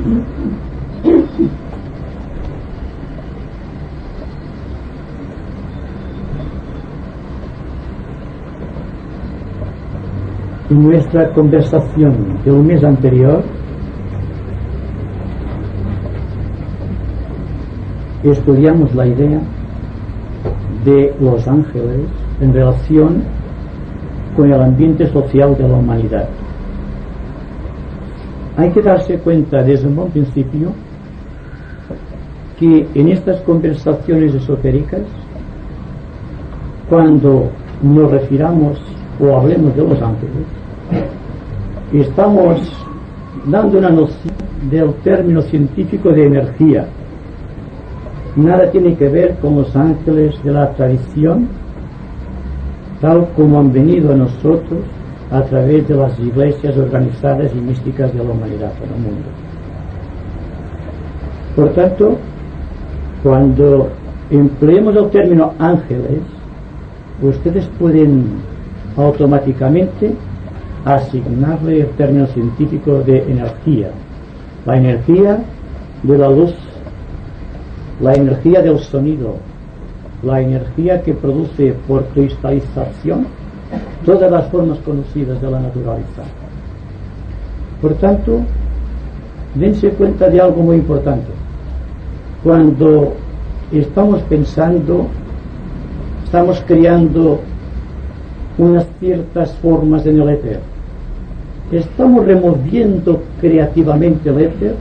En nuestra conversación del mes anterior estudiamos la idea de los ángeles en relación con el ambiente social de la humanidad. Hay que darse cuenta desde un buen principio que en estas conversaciones esotéricas, cuando nos refiramos o hablemos de los ángeles, estamos dando una noción del término científico de energía. Nada tiene que ver con los ángeles de la tradición, tal como han venido a nosotros a través de las iglesias organizadas y místicas de la humanidad en el mundo. Por tanto, cuando empleemos el término ángeles, ustedes pueden automáticamente asignarle el término científico de energía, la energía de la luz, la energía del sonido, la energía que produce por cristalización todas las formas conocidas de la naturaleza. Por tanto, dense cuenta de algo muy importante. Cuando estamos pensando, estamos creando unas ciertas formas en el éter, estamos removiendo creativamente el éter,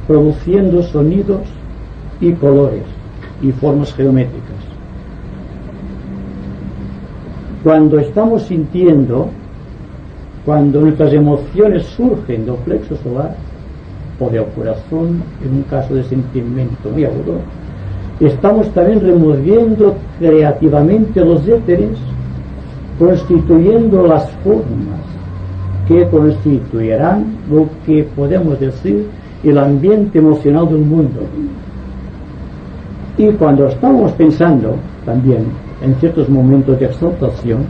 produciendo sonidos y colores y formas geométricas. Cuando estamos sintiendo, cuando nuestras emociones surgen del plexo solar o del corazón, en un caso de sentimiento muy agudo, estamos también removiendo creativamente los éteres, constituyendo las formas que constituirán lo que podemos decir el ambiente emocional del mundo. Y cuando estamos pensando también en ciertos momentos de exaltación,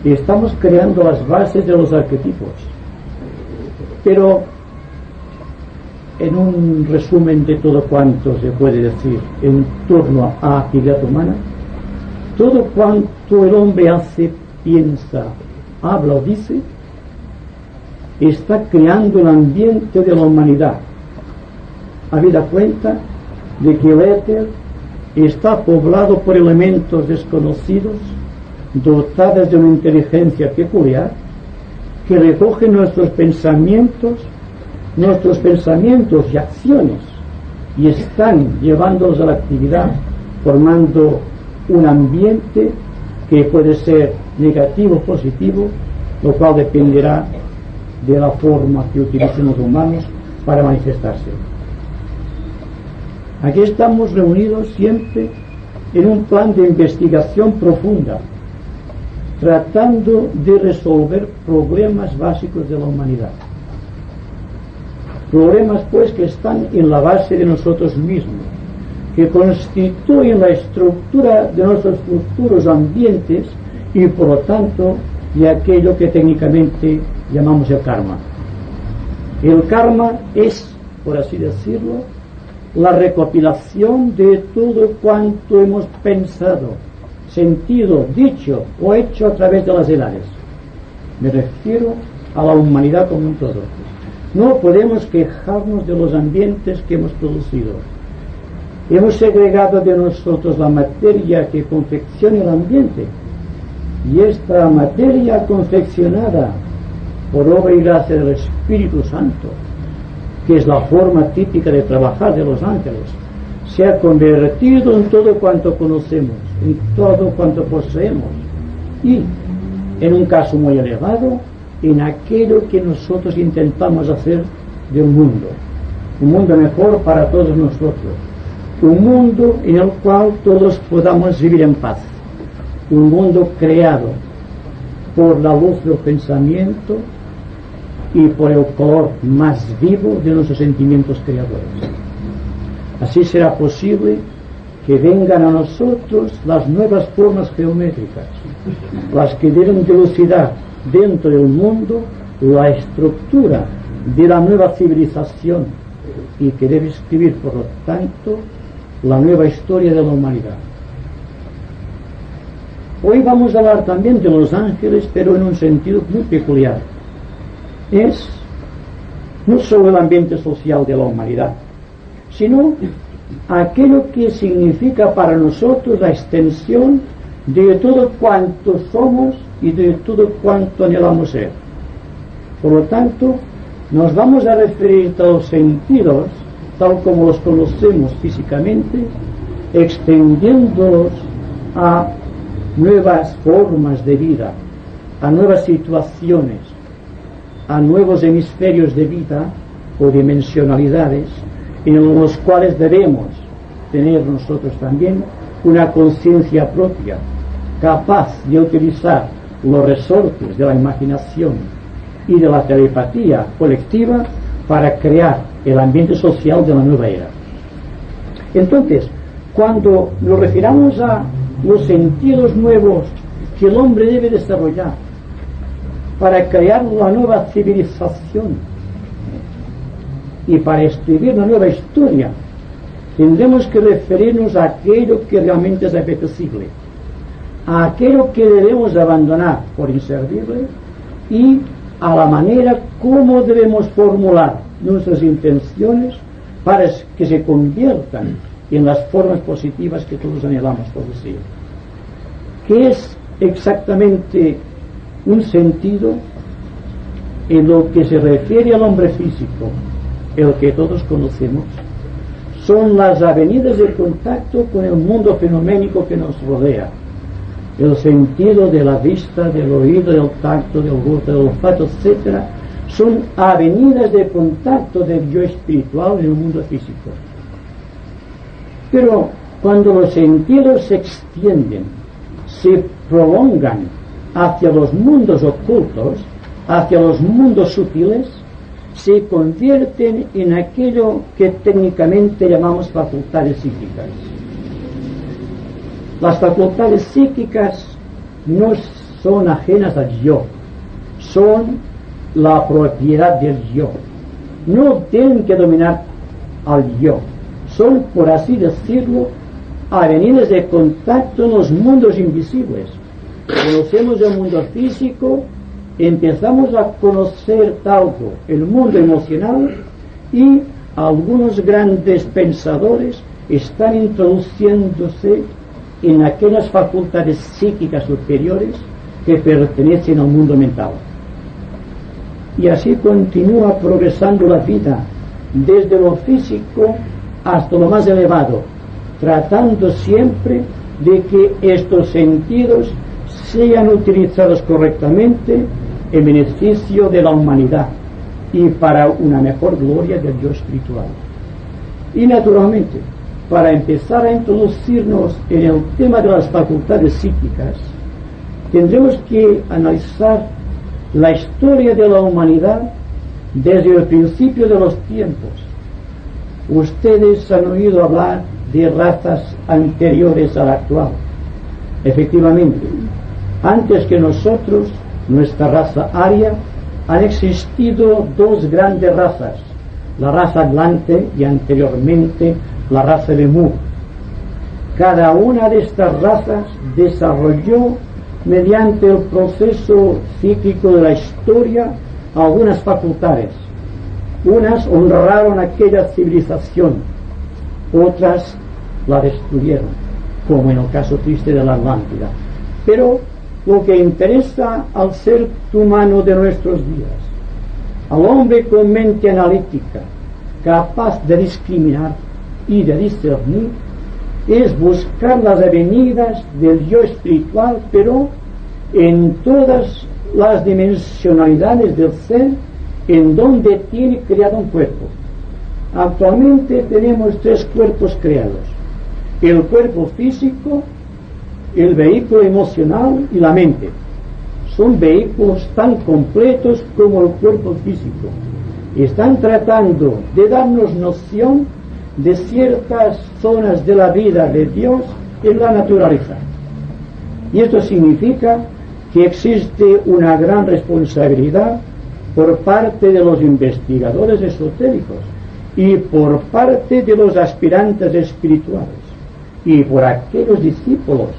estamos creando las bases de los arquetipos. Pero en un resumen de todo cuanto se puede decir en torno a la actividad humana, todo cuanto el hombre hace, piensa, habla o dice, está creando el ambiente de la humanidad. Habida cuenta de que el éter está poblado por elementos desconocidos, dotados de una inteligencia peculiar, que recogen nuestros pensamientos y acciones, y están llevándolos a la actividad, formando un ambiente que puede ser negativo o positivo, lo cual dependerá de la forma que utilicen los humanos para manifestarse. Aquí estamos reunidos siempre en un plan de investigación profunda, tratando de resolver problemas básicos de la humanidad. Problemas pues que están en la base de nosotros mismos, que constituyen la estructura de nuestros futuros ambientes y por lo tanto de aquello que técnicamente llamamos el karma. El karma es, por así decirlo, la recopilación de todo cuanto hemos pensado, sentido, dicho o hecho a través de las edades. Me refiero a la humanidad como un todo. No podemos quejarnos de los ambientes que hemos producido. Hemos segregado de nosotros la materia que confecciona el ambiente, y esta materia confeccionada por obra y gracia del Espíritu Santo, que es la forma típica de trabajar de los ángeles, se ha convertido en todo cuanto conocemos, en todo cuanto poseemos, y, en un caso muy elevado, en aquello que nosotros intentamos hacer de un mundo mejor para todos nosotros, un mundo en el cual todos podamos vivir en paz, un mundo creado por la luz del pensamiento y por el color más vivo de nuestros sentimientos creadores. Así será posible que vengan a nosotros las nuevas formas geométricas, las que deben dilucidar dentro del mundo la estructura de la nueva civilización y que debe escribir, por lo tanto, la nueva historia de la humanidad. Hoy vamos a hablar también de los ángeles, pero en un sentido muy peculiar. Es no solo el ambiente social de la humanidad, sino aquello que significa para nosotros la extensión de todo cuanto somos y de todo cuanto anhelamos ser. Por lo tanto, nos vamos a referir a los sentidos, tal como los conocemos físicamente, extendiéndolos a nuevas formas de vida, a nuevas situaciones, a nuevos hemisferios de vida o dimensionalidades en los cuales debemos tener nosotros también una conciencia propia, capaz de utilizar los resortes de la imaginación y de la telepatía colectiva para crear el ambiente social de la nueva era. Entonces, cuando nos refiramos a los sentidos nuevos que el hombre debe desarrollar para crear la nueva civilización y para escribir una nueva historia, tendremos que referirnos a aquello que realmente es apetecible, a aquello que debemos abandonar por inservible y a la manera como debemos formular nuestras intenciones para que se conviertan en las formas positivas que todos anhelamos producir. ¿Qué es exactamente un sentido? En lo que se refiere al hombre físico, el que todos conocemos, son las avenidas de contacto con el mundo fenoménico que nos rodea. El sentido de la vista, del oído, del tacto, del gusto, del olfato, etc., son avenidas de contacto del yo espiritual en el mundo físico. Pero cuando los sentidos se extienden, se prolongan hacia los mundos ocultos, hacia los mundos sutiles, se convierten en aquello que técnicamente llamamos facultades psíquicas. Las facultades psíquicas no son ajenas al yo, son la propiedad del yo. No tienen que dominar al yo, son, por así decirlo, avenidas de contacto en los mundos invisibles. Conocemos el mundo físico, empezamos a conocer algo, el mundo emocional, y algunos grandes pensadores están introduciéndose en aquellas facultades psíquicas superiores que pertenecen al mundo mental. Y así continúa progresando la vida, desde lo físico hasta lo más elevado, tratando siempre de que estos sentidos sean utilizados correctamente en beneficio de la humanidad y para una mejor gloria del yo espiritual. Y naturalmente, para empezar a introducirnos en el tema de las facultades psíquicas, tendremos que analizar la historia de la humanidad desde el principio de los tiempos. Ustedes han oído hablar de razas anteriores a la actual. Efectivamente, antes que nosotros, nuestra raza aria, han existido dos grandes razas, la raza Atlante y anteriormente la raza Lemur. Cada una de estas razas desarrolló, mediante el proceso psíquico de la historia, algunas facultades. Unas honraron aquella civilización, otras la destruyeron, como en el caso triste de la Atlántida. Pero lo que interesa al ser humano de nuestros días, al hombre con mente analítica, capaz de discriminar y de discernir, es buscar las avenidas del yo espiritual, pero en todas las dimensionalidades del ser en donde tiene creado un cuerpo. Actualmente tenemos tres cuerpos creados: el cuerpo físico, el vehículo emocional y la mente. Son vehículos tan completos como el cuerpo físico. Están tratando de darnos noción de ciertas zonas de la vida de Dios en la naturaleza. Y esto significa que existe una gran responsabilidad por parte de los investigadores esotéricos y por parte de los aspirantes espirituales y por aquellos discípulos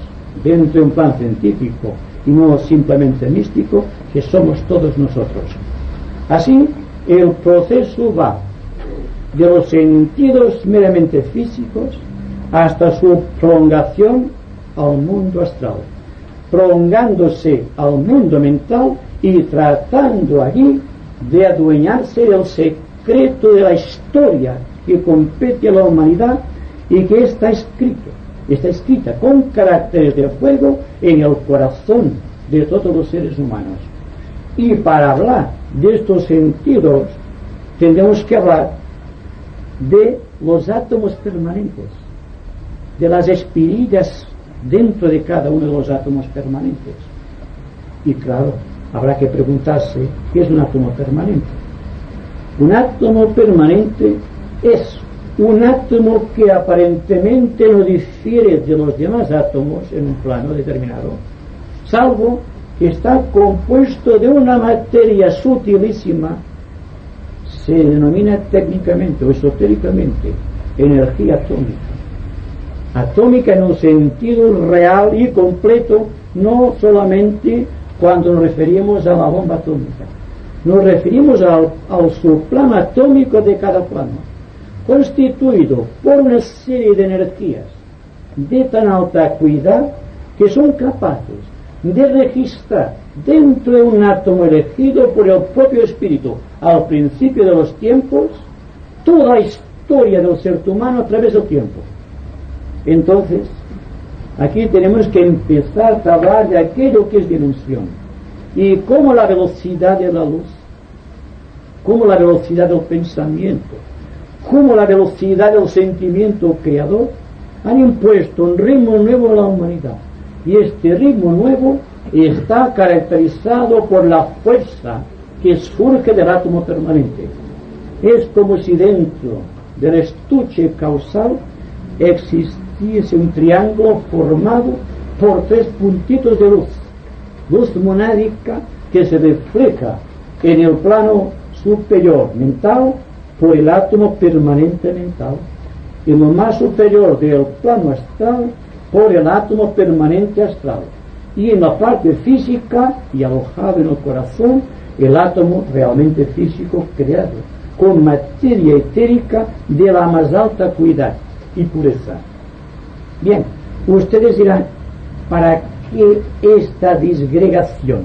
dentro de un plan científico y no simplemente místico que somos todos nosotros. Así, el proceso va de los sentidos meramente físicos hasta su prolongación al mundo astral, prolongándose al mundo mental y tratando allí de adueñarse del secreto de la historia que compete a la humanidad y que está escrita con caracteres de fuego en el corazón de todos los seres humanos. Y para hablar de estos sentidos tendremos que hablar de los átomos permanentes, de las espirillas dentro de cada uno de los átomos permanentes. Y claro, habrá que preguntarse ¿qué es un átomo permanente? Un átomo permanente es un átomo que aparentemente no difiere de los demás átomos en un plano determinado, salvo que está compuesto de una materia sutilísima. Se denomina técnicamente o esotéricamente energía atómica. Atómica en un sentido real y completo, no solamente cuando nos referimos a la bomba atómica. Nos referimos al subplano atómico de cada plano, constituido por una serie de energías de tan alta acuidad que son capaces de registrar dentro de un átomo elegido por el propio espíritu al principio de los tiempos toda la historia del ser humano a través del tiempo. Entonces, aquí tenemos que empezar a hablar de aquello que es dimensión y cómo la velocidad de la luz, cómo la velocidad del pensamiento, cómo la velocidad del sentimiento creador han impuesto un ritmo nuevo a la humanidad. Y este ritmo nuevo está caracterizado por la fuerza que surge del átomo permanente. Es como si dentro del estuche causal existiese un triángulo formado por 3 puntitos de luz monádica que se refleja en el plano superior mental por el átomo permanente mental, y en lo más superior del plano astral por el átomo permanente astral, y en la parte física y alojado en el corazón el átomo realmente físico creado con materia etérica de la más alta acuidad y pureza. Bien, ustedes dirán, ¿para qué esta disgregación?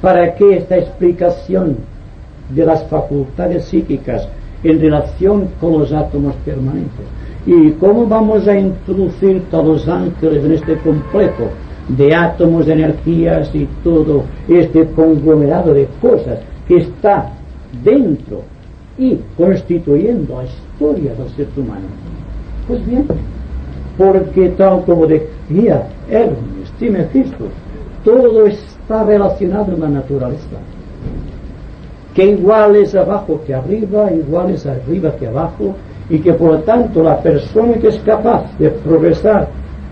¿Para qué esta explicación de las facultades psíquicas en relación con los átomos permanentes? ¿Y cómo vamos a introducir a los ángeles en este complejo de átomos, de energías y todo este conglomerado de cosas que está dentro y constituyendo la historia del ser humano? Pues bien, porque tal como decía Hermes Trismegisto, todo está relacionado en la naturaleza, que igual es abajo que arriba, igual es arriba que abajo, y que por lo tanto la persona que es capaz de progresar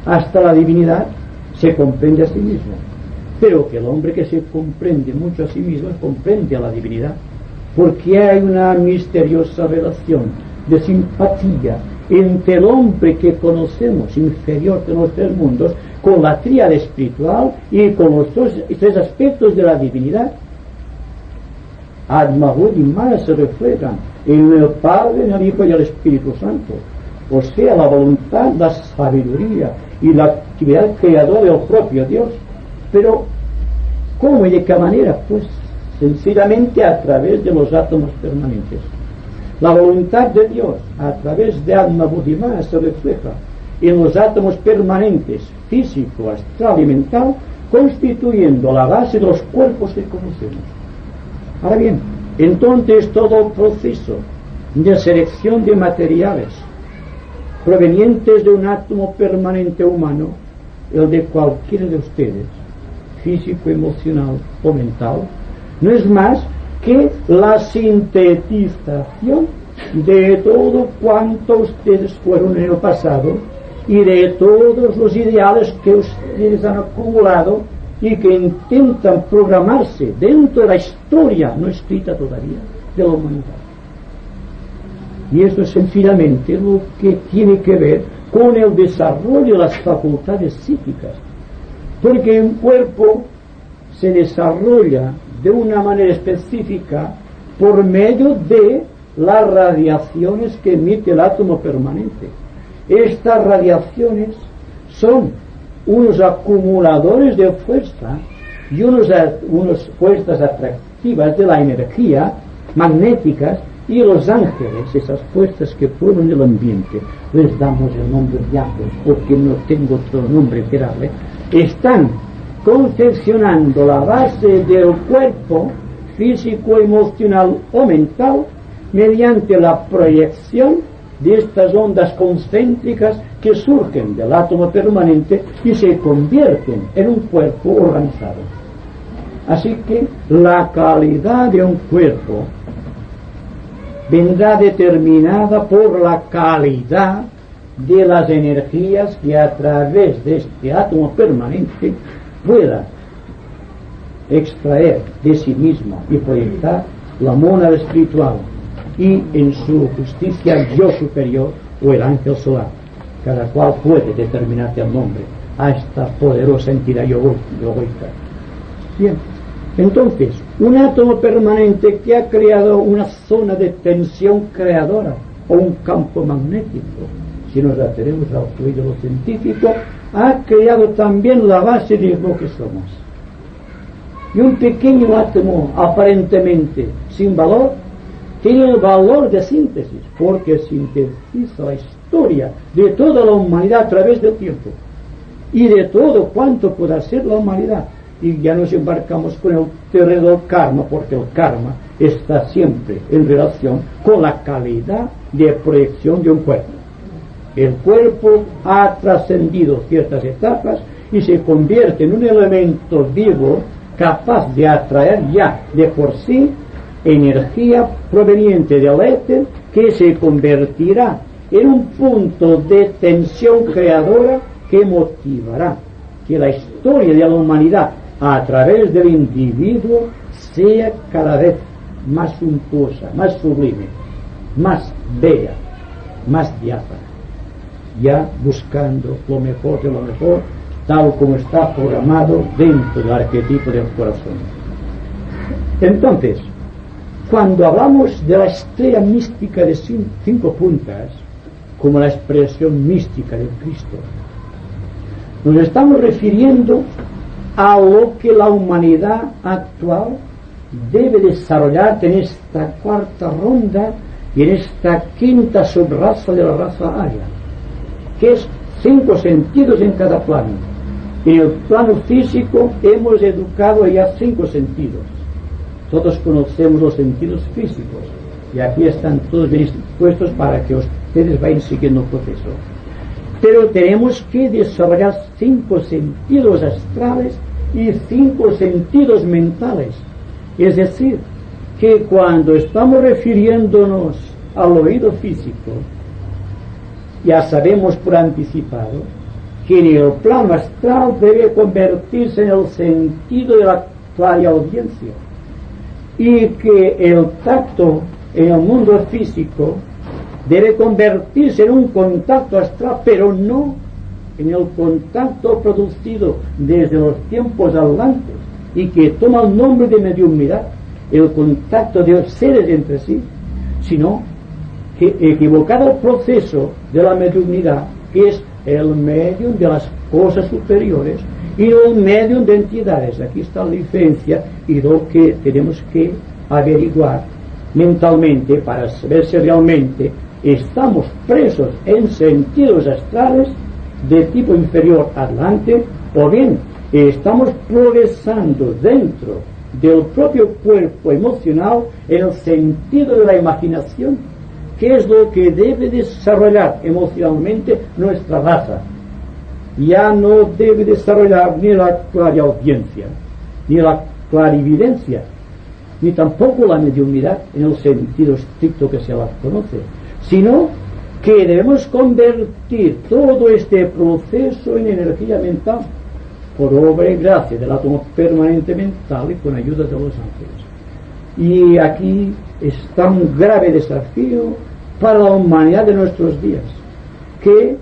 hasta la divinidad se comprende a sí mismo, pero que el hombre que se comprende mucho a sí mismo comprende a la divinidad, porque hay una misteriosa relación de simpatía entre el hombre que conocemos inferior de los 3 mundos con la tríada espiritual y con los 3 aspectos de la divinidad. Atmahud y Maya se reflejan en el Padre, en el Hijo y el Espíritu Santo, o sea, la voluntad, la sabiduría y la actividad creadora del propio Dios. Pero ¿cómo y de qué manera? Pues sencillamente a través de los átomos permanentes. La voluntad de Dios a través de Atmahud y Maya se refleja en los átomos permanentes físico, astral y mental, constituyendo la base de los cuerpos que conocemos. Ahora bien, entonces todo el proceso de selección de materiales provenientes de un átomo permanente humano, el de cualquiera de ustedes, físico, emocional o mental, no es más que la sintetización de todo cuanto ustedes fueron en el pasado y de todos los ideales que ustedes han acumulado y que intentan programarse dentro de la historia no escrita todavía de la humanidad. Y esto es sencillamente lo que tiene que ver con el desarrollo de las facultades psíquicas, porque un cuerpo se desarrolla de una manera específica por medio de las radiaciones que emite el átomo permanente. Estas radiaciones son unos acumuladores de fuerza y unas fuerzas atractivas de la energía magnéticas, y los ángeles, esas fuerzas que forman el ambiente, les damos el nombre de ángeles porque no tengo otro nombre que darle, están confeccionando la base del cuerpo físico, emocional o mental mediante la proyección de estas ondas concéntricas que surgen del átomo permanente y se convierten en un cuerpo organizado. Así que la calidad de un cuerpo vendrá determinada por la calidad de las energías que a través de este átomo permanente pueda extraer de sí mismo y proyectar la mónada espiritual y en su justicia yo superior o el ángel solar, cada cual puede determinarte el nombre a esta poderosa entidad yogoica. Bien, entonces, un átomo permanente que ha creado una zona de tensión creadora o un campo magnético, si nos atenemos al fluido de lo científico, ha creado también la base de lo que somos. Y un pequeño átomo aparentemente sin valor tiene el valor de síntesis, porque sintetiza la historia de toda la humanidad a través del tiempo y de todo cuanto pueda ser la humanidad. Y ya nos embarcamos con el terreno del karma, porque el karma está siempre en relación con la calidad de proyección de un cuerpo. El cuerpo ha trascendido ciertas etapas y se convierte en un elemento vivo capaz de atraer ya de por sí energía proveniente del éter, que se convertirá en un punto de tensión creadora que motivará que la historia de la humanidad a través del individuo sea cada vez más suntuosa, más sublime, más bella, más diáfana, ya buscando lo mejor de lo mejor, tal como está programado dentro del arquetipo del corazón. Entonces, cuando hablamos de la estrella mística de 5 puntas, como la expresión mística del Cristo, nos estamos refiriendo a lo que la humanidad actual debe desarrollar en esta cuarta ronda y en esta quinta subraza de la raza aria, que es 5 sentidos en cada plano. En el plano físico hemos educado ya 5 sentidos. Todos conocemos los sentidos físicos y aquí están todos bien dispuestos para que ustedes vayan siguiendo el proceso. Pero tenemos que desarrollar 5 sentidos astrales y 5 sentidos mentales. Es decir, que cuando estamos refiriéndonos al oído físico, ya sabemos por anticipado que en el plano astral debe convertirse en el sentido de la clariaudiencia, y que el tacto en el mundo físico debe convertirse en un contacto astral, pero no en el contacto producido desde los tiempos adelante y que toma el nombre de mediumnidad, el contacto de seres entre sí, sino que equivocado el proceso de la mediumnidad, que es el medium de las cosas superiores y no el medium de entidades. Aquí está la diferencia y lo que tenemos que averiguar mentalmente para saber si realmente estamos presos en sentidos astrales de tipo inferior adelante, o bien estamos progresando dentro del propio cuerpo emocional en el sentido de la imaginación, que es lo que debe desarrollar emocionalmente nuestra raza. Ya no debe desarrollar ni la clariaudiencia, ni la clarividencia, ni tampoco la mediunidad en el sentido estricto que se la conoce, sino que debemos convertir todo este proceso en energía mental, por obra y gracia del átomo permanente mental y con ayuda de los ángeles. Y aquí está un grave desafío para la humanidad de nuestros días, que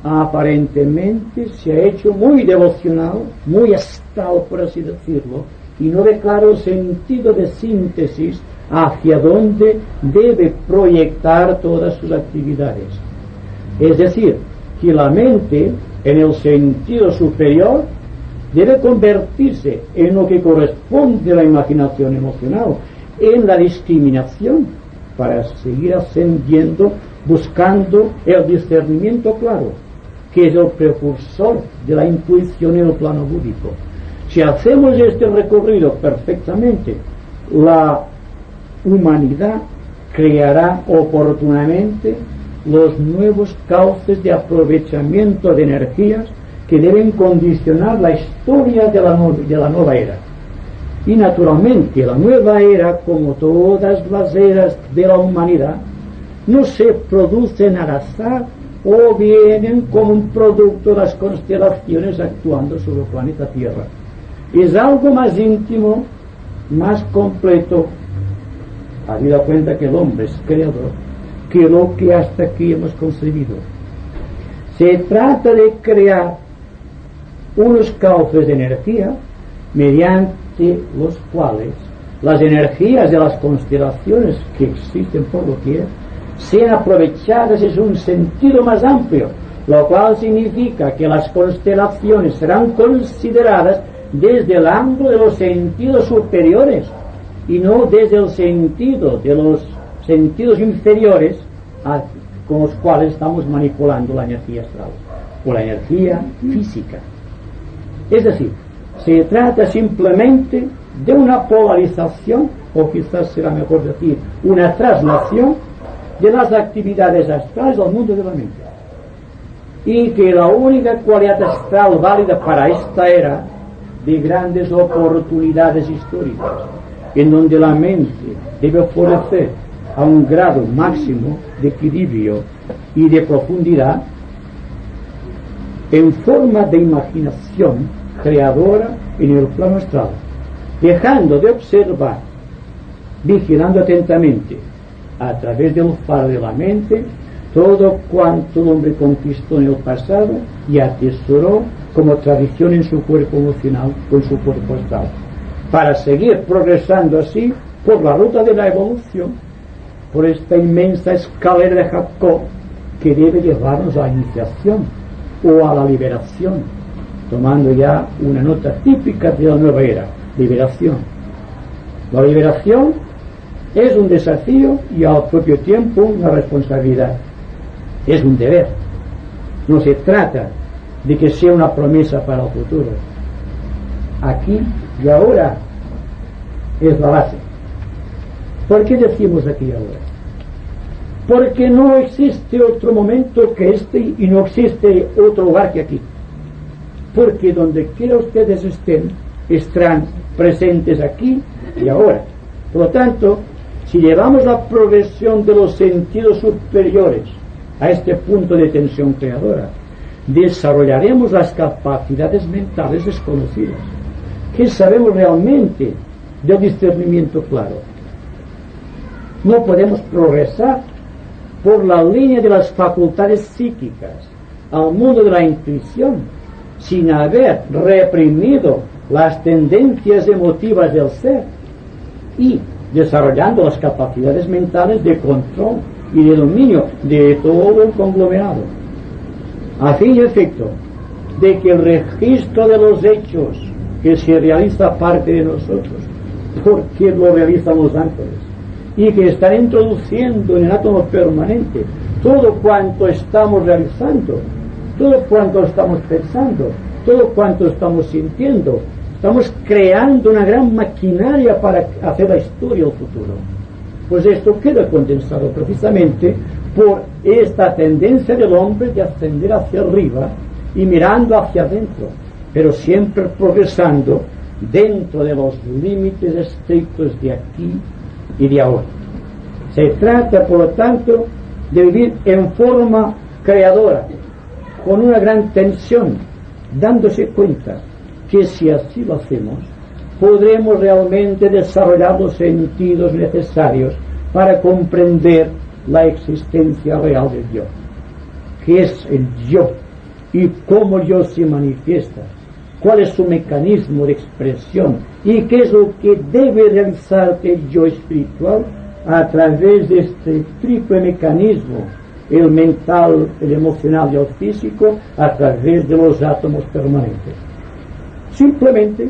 aparentemente se ha hecho muy devocional, muy astral, por así decirlo, y no ve claro sentido de síntesis hacia dónde debe proyectar todas sus actividades. Es decir, que la mente, en el sentido superior, debe convertirse en lo que corresponde a la imaginación emocional, en la discriminación, para seguir ascendiendo, buscando el discernimiento claro, que es el precursor de la intuición en el plano búdico. Si hacemos este recorrido perfectamente, la humanidad creará oportunamente los nuevos cauces de aprovechamiento de energías que deben condicionar la historia de la nueva era. Y naturalmente la nueva era, como todas las eras de la humanidad, no se producen al azar o vienen como un producto de las constelaciones actuando sobre el planeta Tierra. Es algo más íntimo, más completo, habida cuenta que el hombre es creador, que lo que hasta aquí hemos concebido. Se trata de crear unos cauces de energía mediante los cuales las energías de las constelaciones que existen por doquier sean aprovechadas en un sentido más amplio, lo cual significa que las constelaciones serán consideradas desde el ángulo de los sentidos superiores y no desde el sentido de los sentidos inferiores con los cuales estamos manipulando la energía astral o la energía física. Es decir, se trata simplemente de una polarización, o quizás será mejor decir, una traslación de las actividades astrales al mundo de la mente. Y que la única cualidad astral válida para esta era de grandes oportunidades históricas, en donde la mente debe florecer a un grado máximo de equilibrio y de profundidad, en forma de imaginación creadora en el plano astral, dejando de observar, vigilando atentamente a través del faro de la mente todo cuanto el hombre conquistó en el pasado y atesoró como tradición en su cuerpo emocional, con su cuerpo astral, para seguir progresando así por la ruta de la evolución, por esta inmensa escalera de Jacob que debe llevarnos a la iniciación o a la liberación, tomando ya una nota típica de la nueva era: liberación. La liberación es un desafío y al propio tiempo una responsabilidad. Es un deber. No se trata de que sea una promesa para el futuro. Aquí y ahora es la base. ¿Por qué decimos aquí y ahora? Porque no existe otro momento que este y no existe otro lugar que aquí. Porque donde quiera ustedes estén, estarán presentes aquí y ahora. Por lo tanto, si llevamos la progresión de los sentidos superiores a este punto de tensión creadora, desarrollaremos las capacidades mentales desconocidas, que sabemos realmente del discernimiento claro. No podemos progresar por la línea de las facultades psíquicas al mundo de la intuición sin haber reprimido las tendencias emotivas del ser y desarrollando las capacidades mentales de control y de dominio de todo el conglomerado, a fin y efecto de que el registro de los hechos que se realiza parte de nosotros, porque lo realizan los ángeles, y que están introduciendo en el átomo permanente todo cuanto estamos realizando, todo cuanto estamos pensando, todo cuanto estamos sintiendo. Estamos creando una gran maquinaria para hacer la historia del futuro. Pues esto queda condensado precisamente por esta tendencia del hombre de ascender hacia arriba y mirando hacia adentro, pero siempre progresando dentro de los límites estrictos de aquí y de ahora. Se trata, por lo tanto, de vivir en forma creadora, con una gran tensión, dándose cuenta que si así lo hacemos, podremos realmente desarrollar los sentidos necesarios para comprender la existencia real de Dios. ¿Qué es el yo? ¿Y cómo Dios se manifiesta? ¿Cuál es su mecanismo de expresión? ¿Y qué es lo que debe realizar el yo espiritual a través de este triple mecanismo, el mental, el emocional y el físico, a través de los átomos permanentes? Simplemente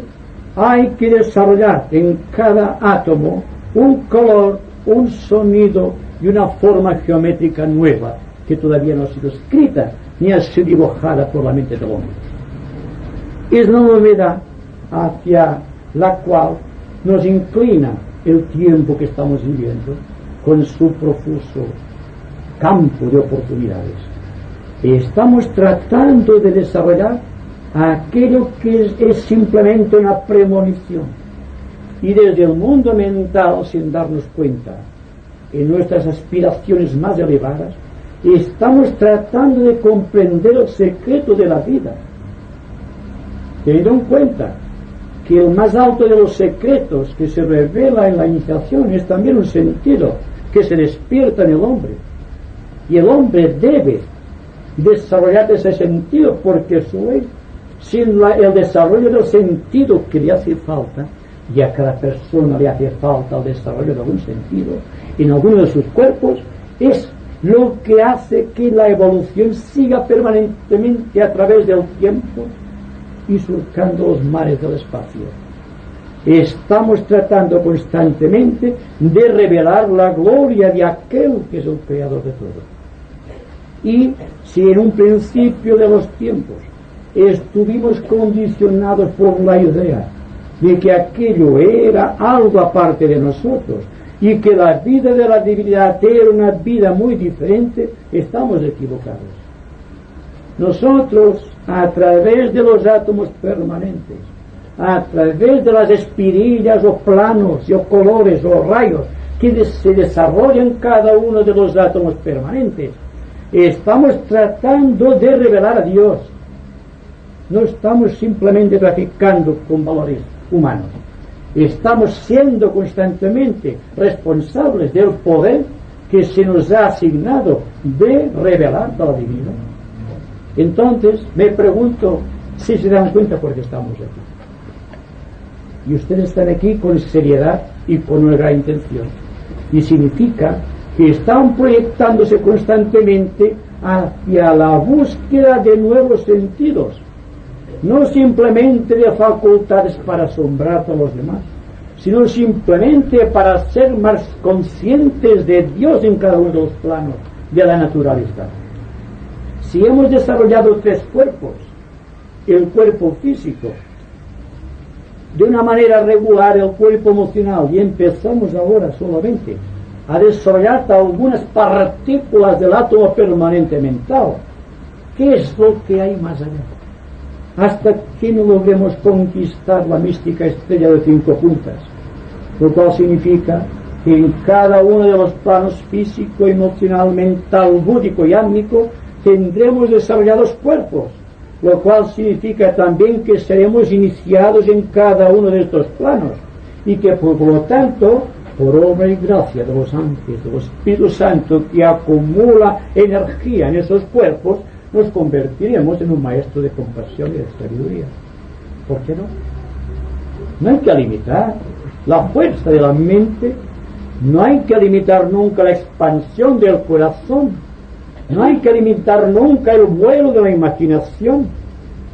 hay que desarrollar en cada átomo un color, un sonido y una forma geométrica nueva que todavía no ha sido escrita ni ha sido dibujada por la mente del hombre. Es la novedad hacia la cual nos inclina el tiempo que estamos viviendo con su profuso campo de oportunidades. Estamos tratando de desarrollar aquello que es simplemente una premonición, y desde el mundo mental, sin darnos cuenta, en nuestras aspiraciones más elevadas, estamos tratando de comprender el secreto de la vida, teniendo en cuenta que el más alto de los secretos que se revela en la iniciación es también un sentido que se despierta en el hombre, y el hombre debe desarrollar ese sentido, porque sin el desarrollo del sentido que le hace falta, y a cada persona le hace falta el desarrollo de algún sentido en alguno de sus cuerpos, es lo que hace que la evolución siga permanentemente a través del tiempo y surcando los mares del espacio. Estamos tratando constantemente de revelar la gloria de aquel que es el creador de todo. Y si en un principio de los tiempos estuvimos condicionados por la idea de que aquello era algo aparte de nosotros y que la vida de la divinidad era una vida muy diferente, estamos equivocados. Nosotros, a través de los átomos permanentes, a través de las espirillas o planos o colores o rayos que se desarrollan cada uno de los átomos permanentes, estamos tratando de revelar a Dios. No estamos simplemente traficando con valores humanos. Estamos siendo constantemente responsables del poder que se nos ha asignado de revelar a la divinidad. Entonces, me pregunto si se dan cuenta por qué estamos aquí. Y ustedes están aquí con seriedad y con una gran intención. Y significa que están proyectándose constantemente hacia la búsqueda de nuevos sentidos, no simplemente de facultades para asombrar a los demás, sino simplemente para ser más conscientes de Dios en cada uno de los planos de la naturaleza. Si hemos desarrollado 3 cuerpos, el cuerpo físico, de una manera regular el cuerpo emocional, y empezamos ahora solamente a desarrollar algunas partículas del átomo permanente mental, ¿qué es lo que hay más allá? Hasta que no logremos conquistar la mística estrella de 5 puntas, lo cual significa que en cada uno de los planos físico, emocional, mental, búdico y ánico tendremos desarrollados cuerpos, lo cual significa también que seremos iniciados en cada uno de estos planos, y que por lo tanto, por obra y gracia de los ángeles, del Espíritu Santo que acumula energía en esos cuerpos, nos convertiremos en un maestro de compasión y de sabiduría. ¿Por qué no? No hay que limitar la fuerza de la mente, no hay que limitar nunca la expansión del corazón, no hay que limitar nunca el vuelo de la imaginación.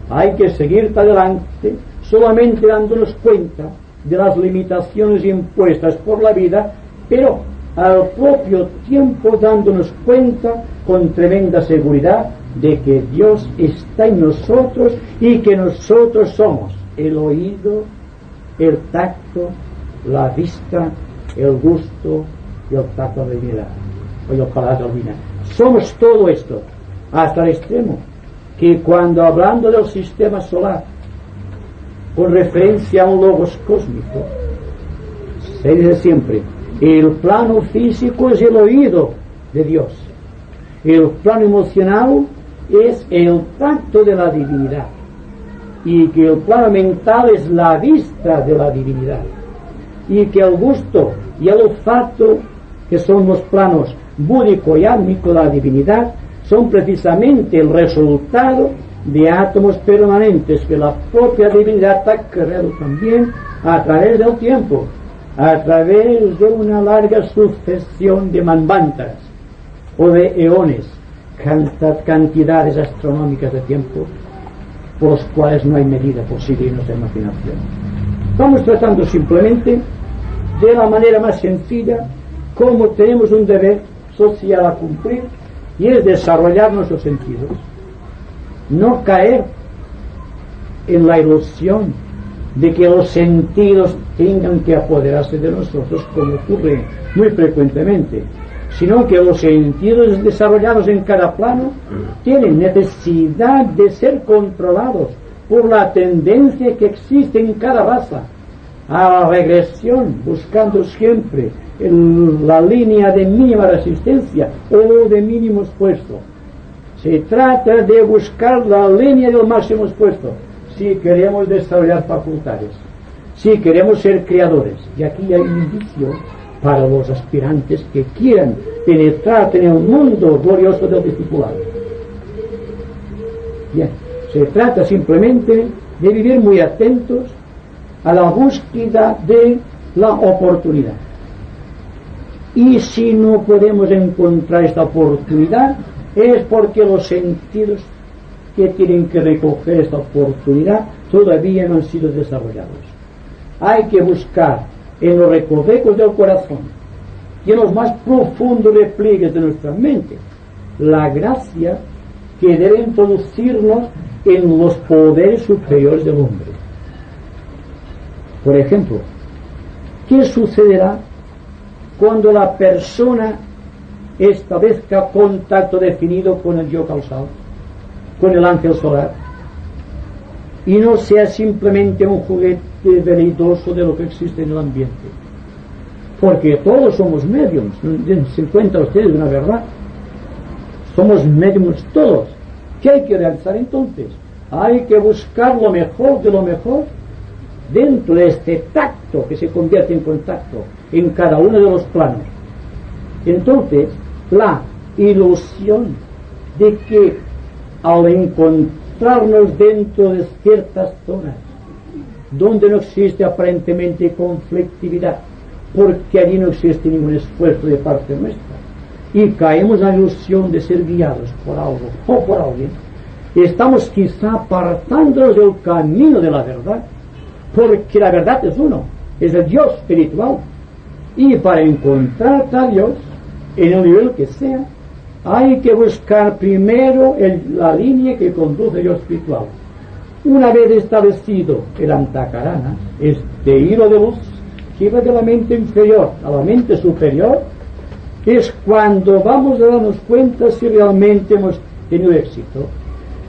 Hay que seguir adelante solamente dándonos cuenta de las limitaciones impuestas por la vida, pero al propio tiempo dándonos cuenta con tremenda seguridad de que Dios está en nosotros y que nosotros somos el oído, el tacto, la vista, el gusto y el tacto de vida, o el paladar de vida. Somos todo esto, hasta el extremo que cuando hablando del sistema solar, con referencia a un logos cósmico, se dice siempre, el plano físico es el oído de Dios, el plano emocional es el tacto de la divinidad, y que el plano mental es la vista de la divinidad, y que el gusto y el olfato, que son los planos búdico y átmico de la divinidad, son precisamente el resultado de átomos permanentes que la propia divinidad ha creado también a través del tiempo, a través de una larga sucesión de manvantaras o de eones, cantidades astronómicas de tiempo por los cuales no hay medida posible en nuestra imaginación. Estamos tratando simplemente de la manera más sencilla cómo tenemos un deber social a cumplir, y es desarrollar nuestros sentidos, no caer en la ilusión de que los sentidos tengan que apoderarse de nosotros, como ocurre muy frecuentemente, sino que los sentidos desarrollados en cada plano tienen necesidad de ser controlados por la tendencia que existe en cada raza a la regresión, buscando siempre la línea de mínima resistencia o de mínimo esfuerzo. Se trata de buscar la línea del máximo esfuerzo si queremos desarrollar facultades, si queremos ser creadores. Y aquí hay un indicio para los aspirantes que quieran penetrar en el mundo glorioso del discipulado. Bien, se trata simplemente de vivir muy atentos a la búsqueda de la oportunidad. Y si no podemos encontrar esta oportunidad, es porque los sentidos que tienen que recoger esta oportunidad todavía no han sido desarrollados. Hay que buscar en los recovecos del corazón y en los más profundos repliegues de nuestra mente la gracia que debe introducirnos en los poderes superiores del hombre. Por ejemplo, ¿qué sucederá cuando la persona establezca contacto definido con el yo causal, con el ángel solar, y no sea simplemente un juguete veleidoso de lo que existe en el ambiente? Porque todos somos mediums, se encuentra ustedes una verdad, somos mediums todos. ¿Qué hay que realizar entonces? Hay que buscar lo mejor de lo mejor dentro de este tacto que se convierte en contacto en cada uno de los planos. Entonces, la ilusión de que al encontrarnos dentro de ciertas zonas donde no existe aparentemente conflictividad, porque allí no existe ningún esfuerzo de parte nuestra, y caemos en la ilusión de ser guiados por algo o por alguien, estamos quizá apartándonos del camino de la verdad, porque la verdad es uno, es el Dios espiritual, y para encontrar a Dios en el nivel que sea, hay que buscar primero la línea que conduce al Dios espiritual. Una vez establecido el antakarana, este hilo de luz que va de la mente inferior a la mente superior, es cuando vamos a darnos cuenta si realmente hemos tenido éxito,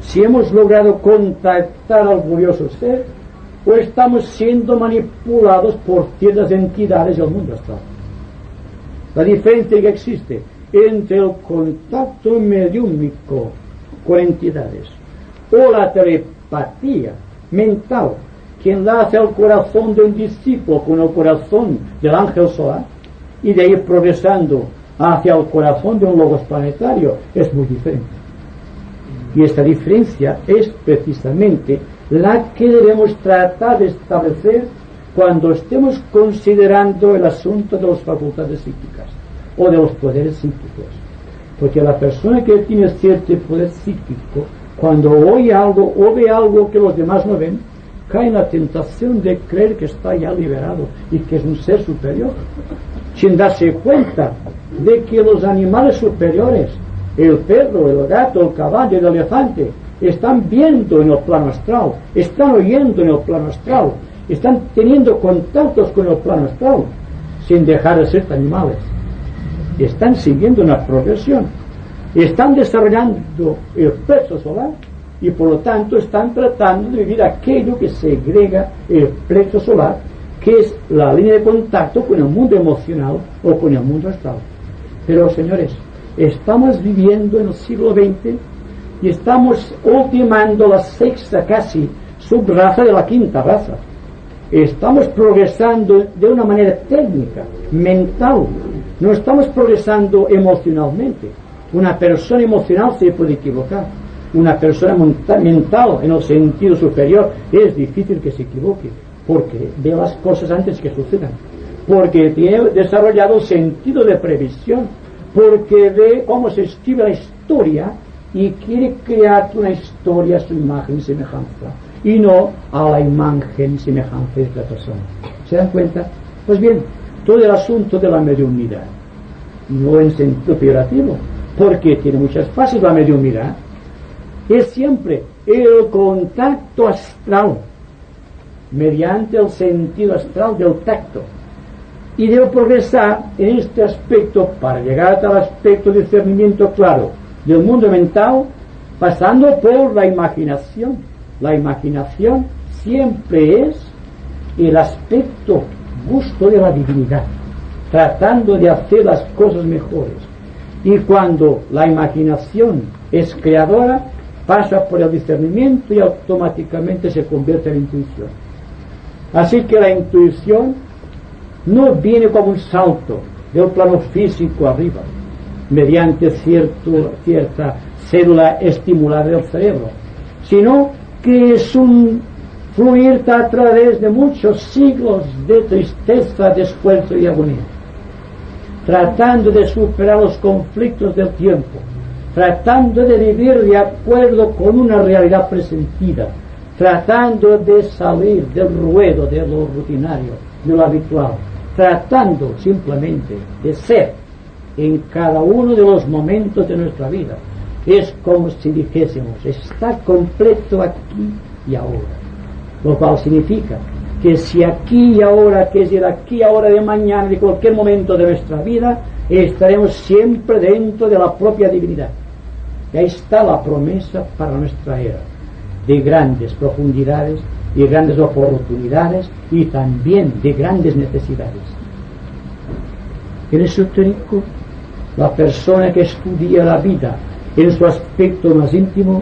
si hemos logrado contactar al glorioso ser, o estamos siendo manipulados por ciertas entidades del mundo astral. La diferencia que existe entre el contacto mediúmico con entidades o la telepatía mental que enlaza el corazón de un discípulo con el corazón del ángel solar y de ir progresando hacia el corazón de un logos planetario es muy diferente. Y esta diferencia es precisamente la que debemos tratar de establecer cuando estemos considerando el asunto de las facultades psíquicas o de los poderes psíquicos. Porque la persona que tiene cierto poder psíquico, cuando oye algo o ve algo que los demás no ven, cae en la tentación de creer que está ya liberado y que es un ser superior, sin darse cuenta de que los animales superiores, el perro, el gato, el caballo, el elefante, están viendo en el plano astral, están oyendo en el plano astral, están teniendo contactos con el plano astral, sin dejar de ser animales. Están siguiendo una progresión, están desarrollando el plexo solar y por lo tanto están tratando de vivir aquello que segrega el plexo solar, que es la línea de contacto con el mundo emocional o con el mundo astral. Pero señores, estamos viviendo en el siglo XX y estamos ultimando la sexta casi subraza de la quinta raza. Estamos progresando de una manera técnica, mental. No estamos progresando emocionalmente. Una persona emocional se puede equivocar. Una persona mental, en el sentido superior, es difícil que se equivoque, porque ve las cosas antes que sucedan, porque tiene desarrollado el sentido de previsión, porque ve cómo se escribe la historia y quiere crear una historia a su imagen y semejanza, y no a la imagen y semejanza de otra persona. ¿Se dan cuenta? Pues bien, todo el asunto de la mediunidad, no en sentido peyorativo, porque tiene muchas fases la mediunidad, es siempre el contacto astral mediante el sentido astral del tacto, y debe progresar en este aspecto para llegar al aspecto de discernimiento claro del mundo mental, pasando por la imaginación. La imaginación siempre es el aspecto gusto de la divinidad, tratando de hacer las cosas mejores, y cuando la imaginación es creadora, pasa por el discernimiento y automáticamente se convierte en intuición. Así que la intuición no viene como un salto del plano físico arriba, mediante cierta célula estimulada del cerebro, sino que es un fluir a través de muchos siglos de tristeza, de esfuerzo y agonía, tratando de superar los conflictos del tiempo, tratando de vivir de acuerdo con una realidad presentida, tratando de salir del ruedo, de lo rutinario, de lo habitual, tratando simplemente de ser en cada uno de los momentos de nuestra vida. Es como si dijésemos, está completo aquí y ahora, lo cual significa que si aquí y ahora, que es el aquí y ahora de mañana, de cualquier momento de nuestra vida, estaremos siempre dentro de la propia divinidad. Y ahí está la promesa para nuestra era, de grandes profundidades y grandes oportunidades y también de grandes necesidades. El esotérico, la persona que estudia la vida en su aspecto más íntimo,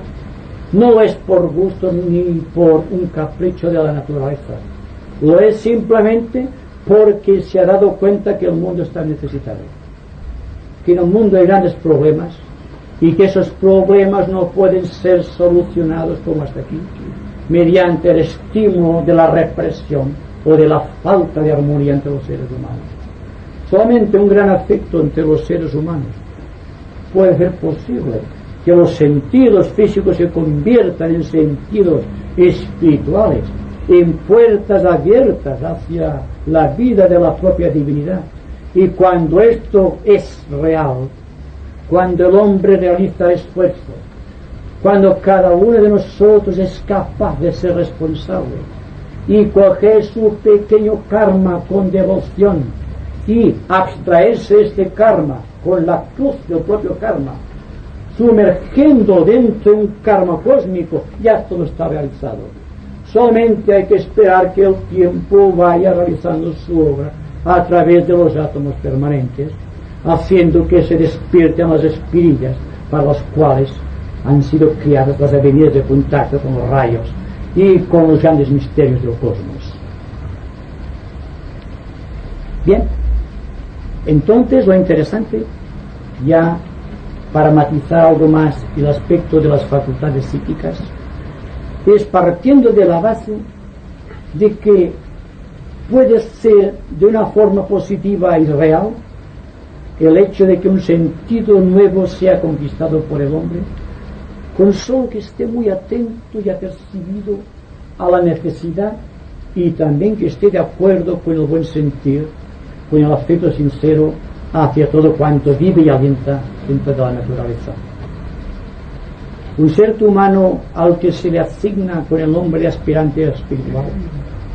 no es por gusto ni por un capricho de la naturaleza, lo es simplemente porque se ha dado cuenta que el mundo está necesitado, que en el mundo hay grandes problemas y que esos problemas no pueden ser solucionados como hasta aquí mediante el estímulo de la represión o de la falta de armonía entre los seres humanos. Solamente un gran afecto entre los seres humanos puede ser posible que los sentidos físicos se conviertan en sentidos espirituales, en puertas abiertas hacia la vida de la propia divinidad. Y cuando esto es real, cuando el hombre realiza el esfuerzo, cuando cada uno de nosotros es capaz de ser responsable y coger su pequeño karma con devoción y abstraerse este karma con la cruz del propio karma, sumergiendo dentro de un karma cósmico, ya todo está realizado. Solamente hay que esperar que el tiempo vaya realizando su obra a través de los átomos permanentes, haciendo que se despierten las espirillas para las cuales han sido creadas las avenidas de contacto con los rayos y con los grandes misterios del cosmos. Bien, entonces lo interesante, ya para matizar algo más el aspecto de las facultades psíquicas, es partiendo de la base de que puede ser de una forma positiva y real el hecho de que un sentido nuevo sea conquistado por el hombre, con solo que esté muy atento y apercibido a la necesidad y también que esté de acuerdo con el buen sentir, con el afecto sincero hacia todo cuanto vive y alienta dentro de la naturaleza. Un ser humano al que se le asigna con el nombre de aspirante espiritual,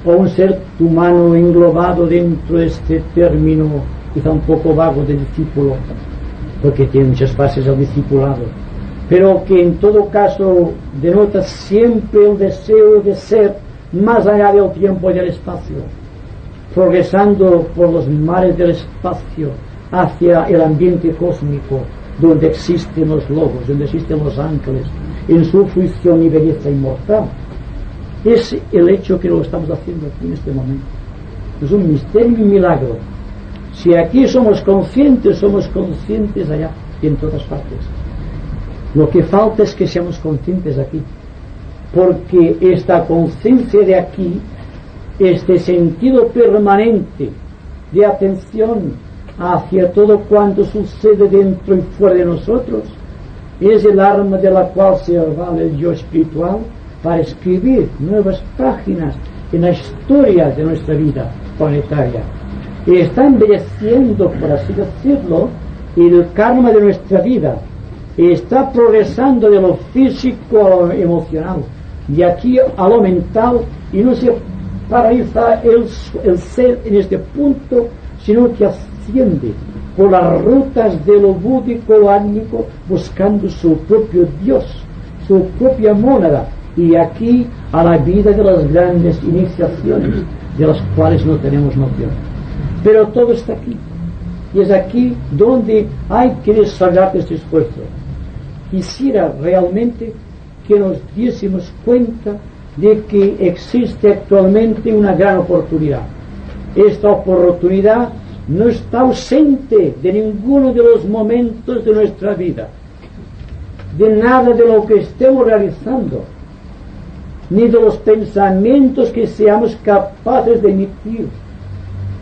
o un ser humano englobado dentro de este término quizá un poco vago de discípulo, porque tiene muchas fases el discipulado, pero que en todo caso denota siempre el deseo de ser más allá del tiempo y del espacio, progresando por los mares del espacio hacia el ambiente cósmico donde existen los logos, donde existen los ángeles en su fruición y belleza inmortal. Es el hecho que lo estamos haciendo aquí en este momento. Es un misterio y un milagro. Si aquí somos conscientes allá y en todas partes. Lo que falta es que seamos conscientes aquí, porque esta conciencia de aquí, este sentido permanente de atención hacia todo cuanto sucede dentro y fuera de nosotros, es el arma de la cual se vale el yo espiritual para escribir nuevas páginas en la historia de nuestra vida planetaria. Y está embelleciendo, por así decirlo, el karma de nuestra vida. Y está progresando de lo físico a lo emocional, de aquí a lo mental, y no se paraliza el ser en este punto, sino que asciende por las rutas de lo búdico, lo ánico, buscando su propio Dios, su propia mónada, y aquí a la vida de las grandes iniciaciones, de las cuales no tenemos noción. Pero todo está aquí, y es aquí donde hay que desarrollar este esfuerzo. Quisiera realmente que nos diésemos cuenta de que existe actualmente una gran oportunidad. Esta oportunidad no está ausente de ninguno de los momentos de nuestra vida, de nada de lo que estemos realizando, ni de los pensamientos que seamos capaces de emitir,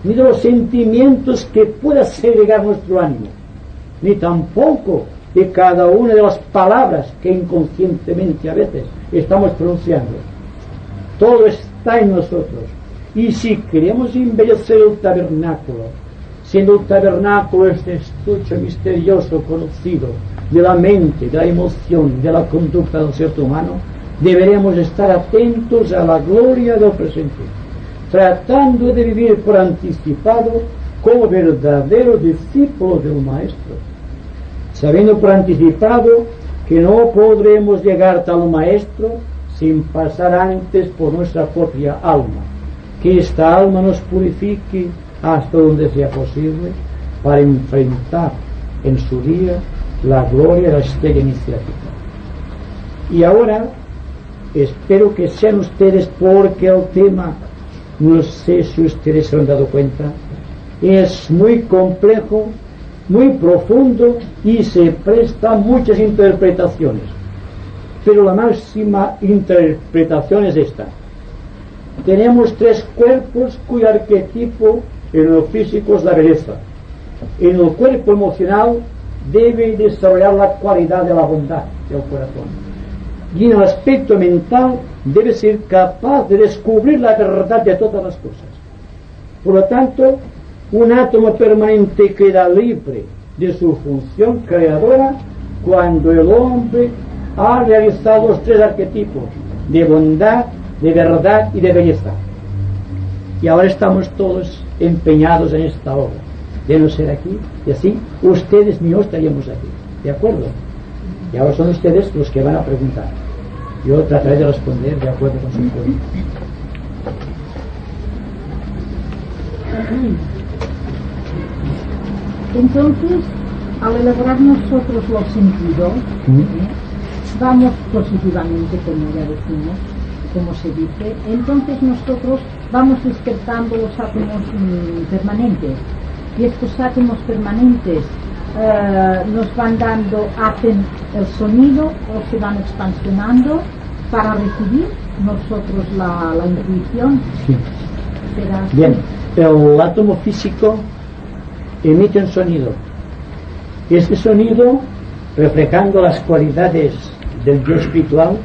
ni de los sentimientos que pueda segregar nuestro ánimo, ni tampoco de cada una de las palabras que inconscientemente a veces estamos pronunciando. Todo está en nosotros. Y si queremos embellecer el tabernáculo, siendo el tabernáculo este estuche misterioso conocido de la mente, de la emoción, de la conducta del ser humano, deberemos estar atentos a la gloria del presente, tratando de vivir por anticipado como verdaderos discípulos del Maestro, sabiendo por anticipado que no podremos llegar tal Maestro sin pasar antes por nuestra propia alma, que esta alma nos purifique hasta donde sea posible para enfrentar en su día la gloria de la estrella iniciática. Y ahora espero que sean ustedes, porque el tema, no sé si ustedes se han dado cuenta, es muy complejo, muy profundo y se presta a muchas interpretaciones, pero la máxima interpretación es esta: tenemos tres cuerpos cuyo arquetipo en lo físico es la belleza. En el cuerpo emocional debe desarrollar la cualidad de la bondad del corazón, y en el aspecto mental debe ser capaz de descubrir la verdad de todas las cosas. Por lo tanto, un átomo permanente queda libre de su función creadora cuando el hombre ha realizado los tres arquetipos de bondad, de verdad y de belleza. Y ahora estamos todos empeñados en esta obra, de no ser aquí, y así ustedes ni yo estaríamos aquí, ¿de acuerdo? Y ahora son ustedes los que van a preguntar. Yo trataré de responder de acuerdo con su pregunta. Entonces, al elaborar nosotros los sentidos, vamos positivamente, como ya decimos, como se dice, entonces nosotros vamos despertando los átomos permanentes, y estos átomos permanentes nos van dando, hacen el sonido o se van expansionando para recibir nosotros la intuición. Sí. Bien, el átomo físico emite un sonido. Este sonido, reflejando las cualidades del yo espiritual,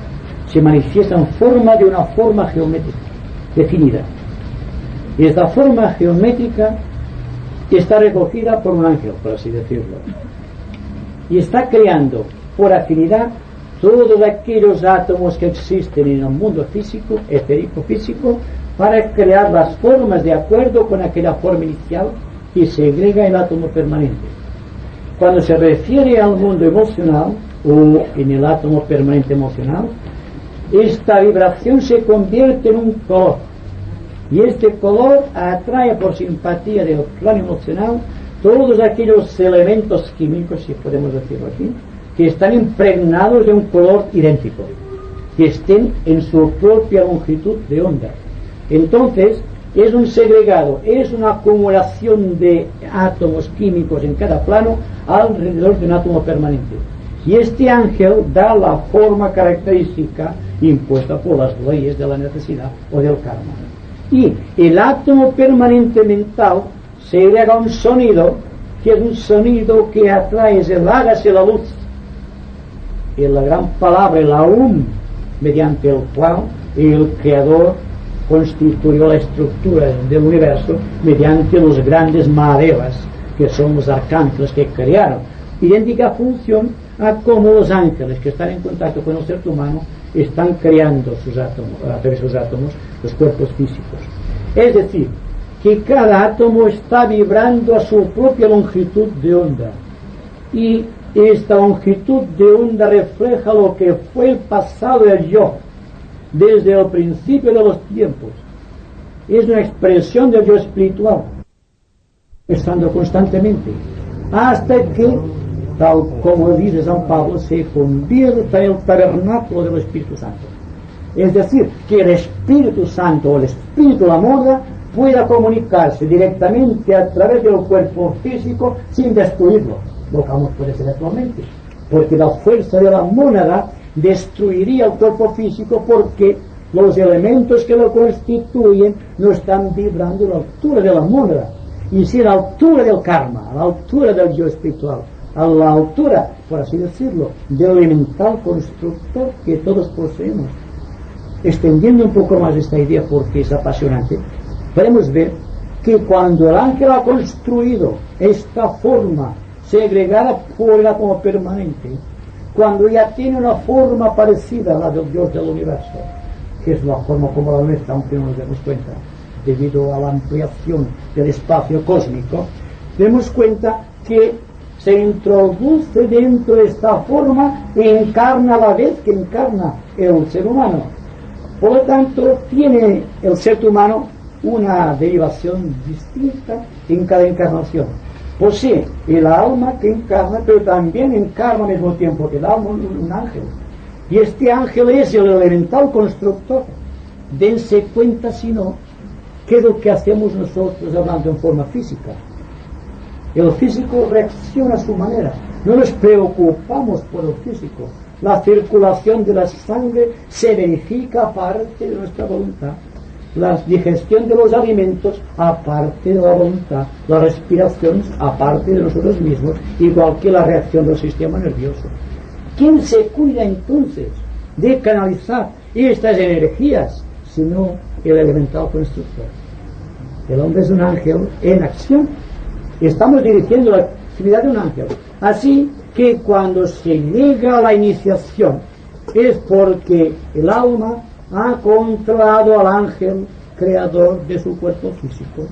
se manifiesta en forma de una forma geométrica definida. Y esta forma geométrica está recogida por un ángel, por así decirlo, y está creando por afinidad todos aquellos átomos que existen en el mundo físico, etérico físico, para crear las formas de acuerdo con aquella forma inicial, y segrega el átomo permanente. Cuando se refiere al mundo emocional o en el átomo permanente emocional, esta vibración se convierte en un color, y este color atrae por simpatía del plano emocional todos aquellos elementos químicos, si podemos decirlo así, que están impregnados de un color idéntico. que estén en su propia longitud de onda. Entonces, es un segregado, es una acumulación de átomos químicos en cada plano alrededor de un átomo permanente. Y este ángel da la forma característica impuesta por las leyes de la necesidad o del karma. Y el átomo permanente mental segrega un sonido, que es un sonido que atrae, es el hágase la luz. Y la gran palabra, el aum, mediante el cual el Creador constituyó la estructura del universo mediante los grandes Mahadevas, que son los arcángeles que crearon. Idéntica función a cómo los ángeles que están en contacto con el ser humano están creando sus átomos, a través de sus átomos, los cuerpos físicos. Es decir, que cada átomo está vibrando a su propia longitud de onda. Y esta longitud de onda refleja lo que fue el pasado del yo, desde el principio de los tiempos. Es una expresión del yo espiritual, estando constantemente, hasta que, tal como dice San Pablo, se convierta en el tabernáculo del Espíritu Santo. Es decir, que el Espíritu Santo o el Espíritu de la moda pueda comunicarse directamente a través del cuerpo físico sin destruirlo, lo que aún puede ser actualmente, porque la fuerza de la mónada destruiría el cuerpo físico, porque los elementos que lo constituyen no están vibrando a la altura de la mónada, y sí a la altura del karma, a la altura del yo espiritual, a la altura, por así decirlo, del elemental constructor que todos poseemos. Extendiendo un poco más esta idea porque es apasionante, podemos ver que cuando el ángel ha construido esta forma segregada por el átomo permanente, cuando ya tiene una forma parecida a la del Dios del universo, que es la forma como la nuestra, aunque no nos demos cuenta, debido a la ampliación del espacio cósmico, demos cuenta que se introduce dentro de esta forma y encarna a la vez que encarna el ser humano. Por lo tanto, tiene el ser humano una derivación distinta en cada encarnación. Posee el alma que encarna, pero también encarna al mismo tiempo que el alma un ángel. Y este ángel es el elemental constructor. Dense cuenta, si no, que es lo que hacemos nosotros hablando en forma física. El físico reacciona a su manera. No nos preocupamos por el físico. La circulación de la sangre se verifica aparte de nuestra voluntad. La digestión de los alimentos aparte de la voluntad. La respiración aparte de nosotros mismos, igual que la reacción del sistema nervioso. ¿Quién se cuida entonces de canalizar estas energías sino el elemental constructor? El hombre es un ángel en acción. Estamos dirigiendo la actividad de un ángel. Así que cuando se llega a la iniciación es porque el alma ha controlado al ángel creador de su cuerpo físico.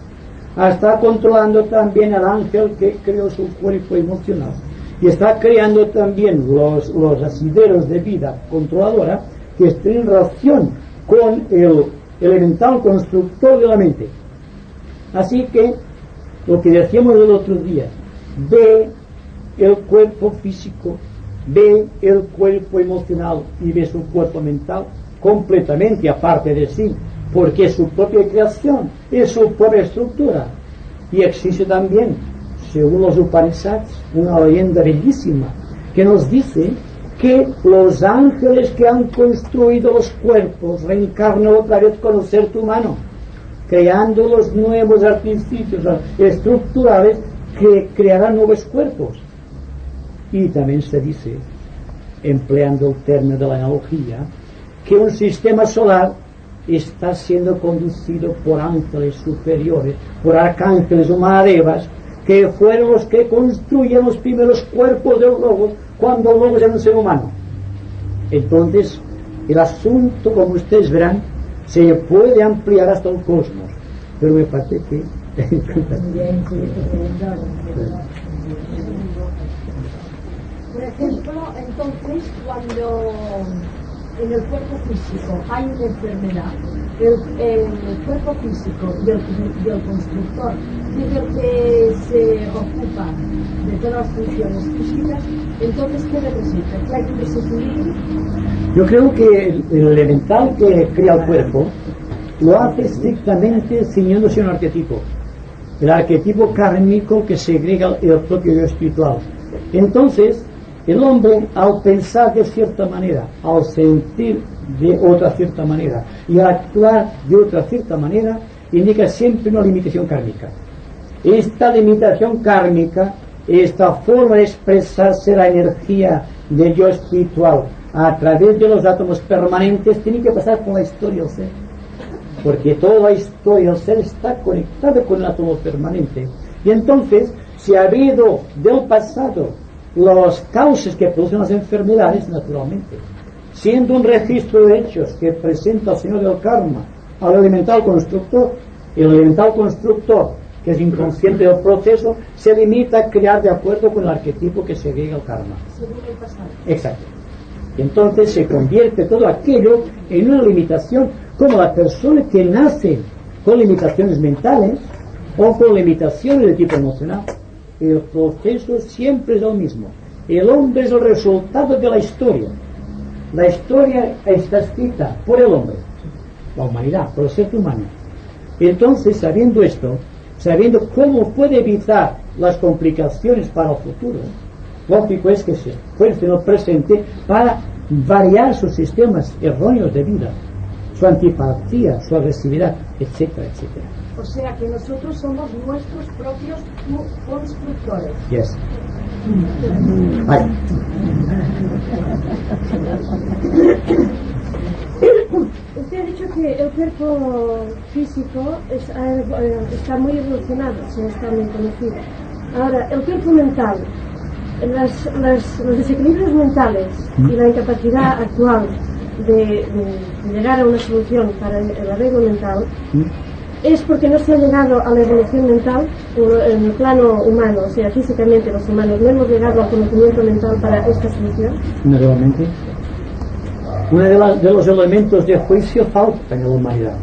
Está controlando también al ángel que creó su cuerpo emocional. Y está creando también los asideros de vida controladora que estén en relación con el elemental constructor de la mente. Así que lo que decíamos el otro día, ve el cuerpo físico, ve el cuerpo emocional y ve su cuerpo mental completamente aparte de sí, porque es su propia creación, es su propia estructura. Y existe también, según los Upanishads, una leyenda bellísima que nos dice que los ángeles que han construido los cuerpos reencarnan otra vez con el ser humano, creando los nuevos artificios estructurales que crearán nuevos cuerpos. Y también se dice, empleando el término de la analogía, que un sistema solar está siendo conducido por ángeles superiores, por arcángeles o mahadevas, que fueron los que construyeron los primeros cuerpos del Logos cuando el Logos era un ser humano. Entonces, el asunto, como ustedes verán, se puede ampliar hasta el cosmos, pero me parece que por ejemplo, entonces, cuando en el cuerpo físico hay una enfermedad, el cuerpo físico del constructor tiene que se ocupa de todas las funciones físicas, entonces ¿qué representa? ¿Que hay que desequilibrio? Yo creo que el elemental que crea el cuerpo lo hace estrictamente ciñéndose a un arquetipo, el arquetipo kármico que segrega el propio yo espiritual. Entonces, el hombre, al pensar de cierta manera, al sentir de otra cierta manera y al actuar de otra cierta manera, indica siempre una limitación kármica. Esta limitación kármica, esta forma de expresarse la energía del yo espiritual a través de los átomos permanentes, tiene que pasar por la historia del ser, porque toda la historia del ser está conectada con el átomo permanente. Y entonces, si ha habido del pasado los causas que producen las enfermedades, naturalmente, siendo un registro de hechos que presenta al Señor del Karma al elemental constructor, el elemental constructor, que es inconsciente del proceso, se limita a crear de acuerdo con el arquetipo que segrega el karma. Según el pasado. Exacto. Y entonces se convierte todo aquello en una limitación, como la persona que nace con limitaciones mentales o con limitaciones de tipo emocional. El proceso siempre es el mismo. El hombre es el resultado de la historia. La historia está escrita por el hombre, la humanidad, por el ser humano. Entonces, sabiendo esto, sabiendo cómo puede evitar las complicaciones para el futuro, lógico es que se esfuerce en el presente para variar sus sistemas erróneos de vida, su antipatía, su agresividad, etcétera, etcétera. O sea que nosotros somos nuestros propios constructores. Yes. Ay. Usted ha dicho que el cuerpo físico está muy evolucionado, se está muy conocido. Ahora, el cuerpo mental, los desequilibrios mentales y la incapacidad actual de llegar a una solución para el arreglo mental, es porque no se ha llegado a la evolución mental en el plano humano, o sea, físicamente los humanos no hemos llegado al conocimiento mental para esta solución. Naturalmente. Uno de los elementos de juicio falta en la humanidad.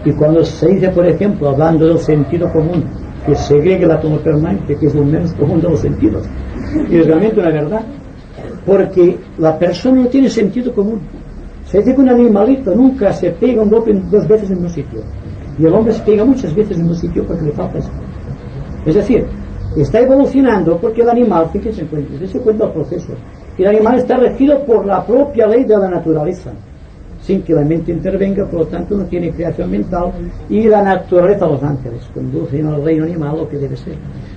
Y cuando se dice, por ejemplo, hablando del sentido común, que segrega el átomo permanente, que es lo menos común de los sentidos, y es realmente una verdad, porque la persona no tiene sentido común. Se dice que un animalito nunca se pega un golpe dos veces en un sitio, y el hombre se pega muchas veces en un sitio porque le falta eso. Es decir, está evolucionando porque el animal, fíjense en cuenta, dése cuenta el proceso, y el animal está regido por la propia ley de la naturaleza, sin que la mente intervenga, por lo tanto no tiene creación mental, y la naturaleza de los ángeles conduce al reino animal lo que debe ser,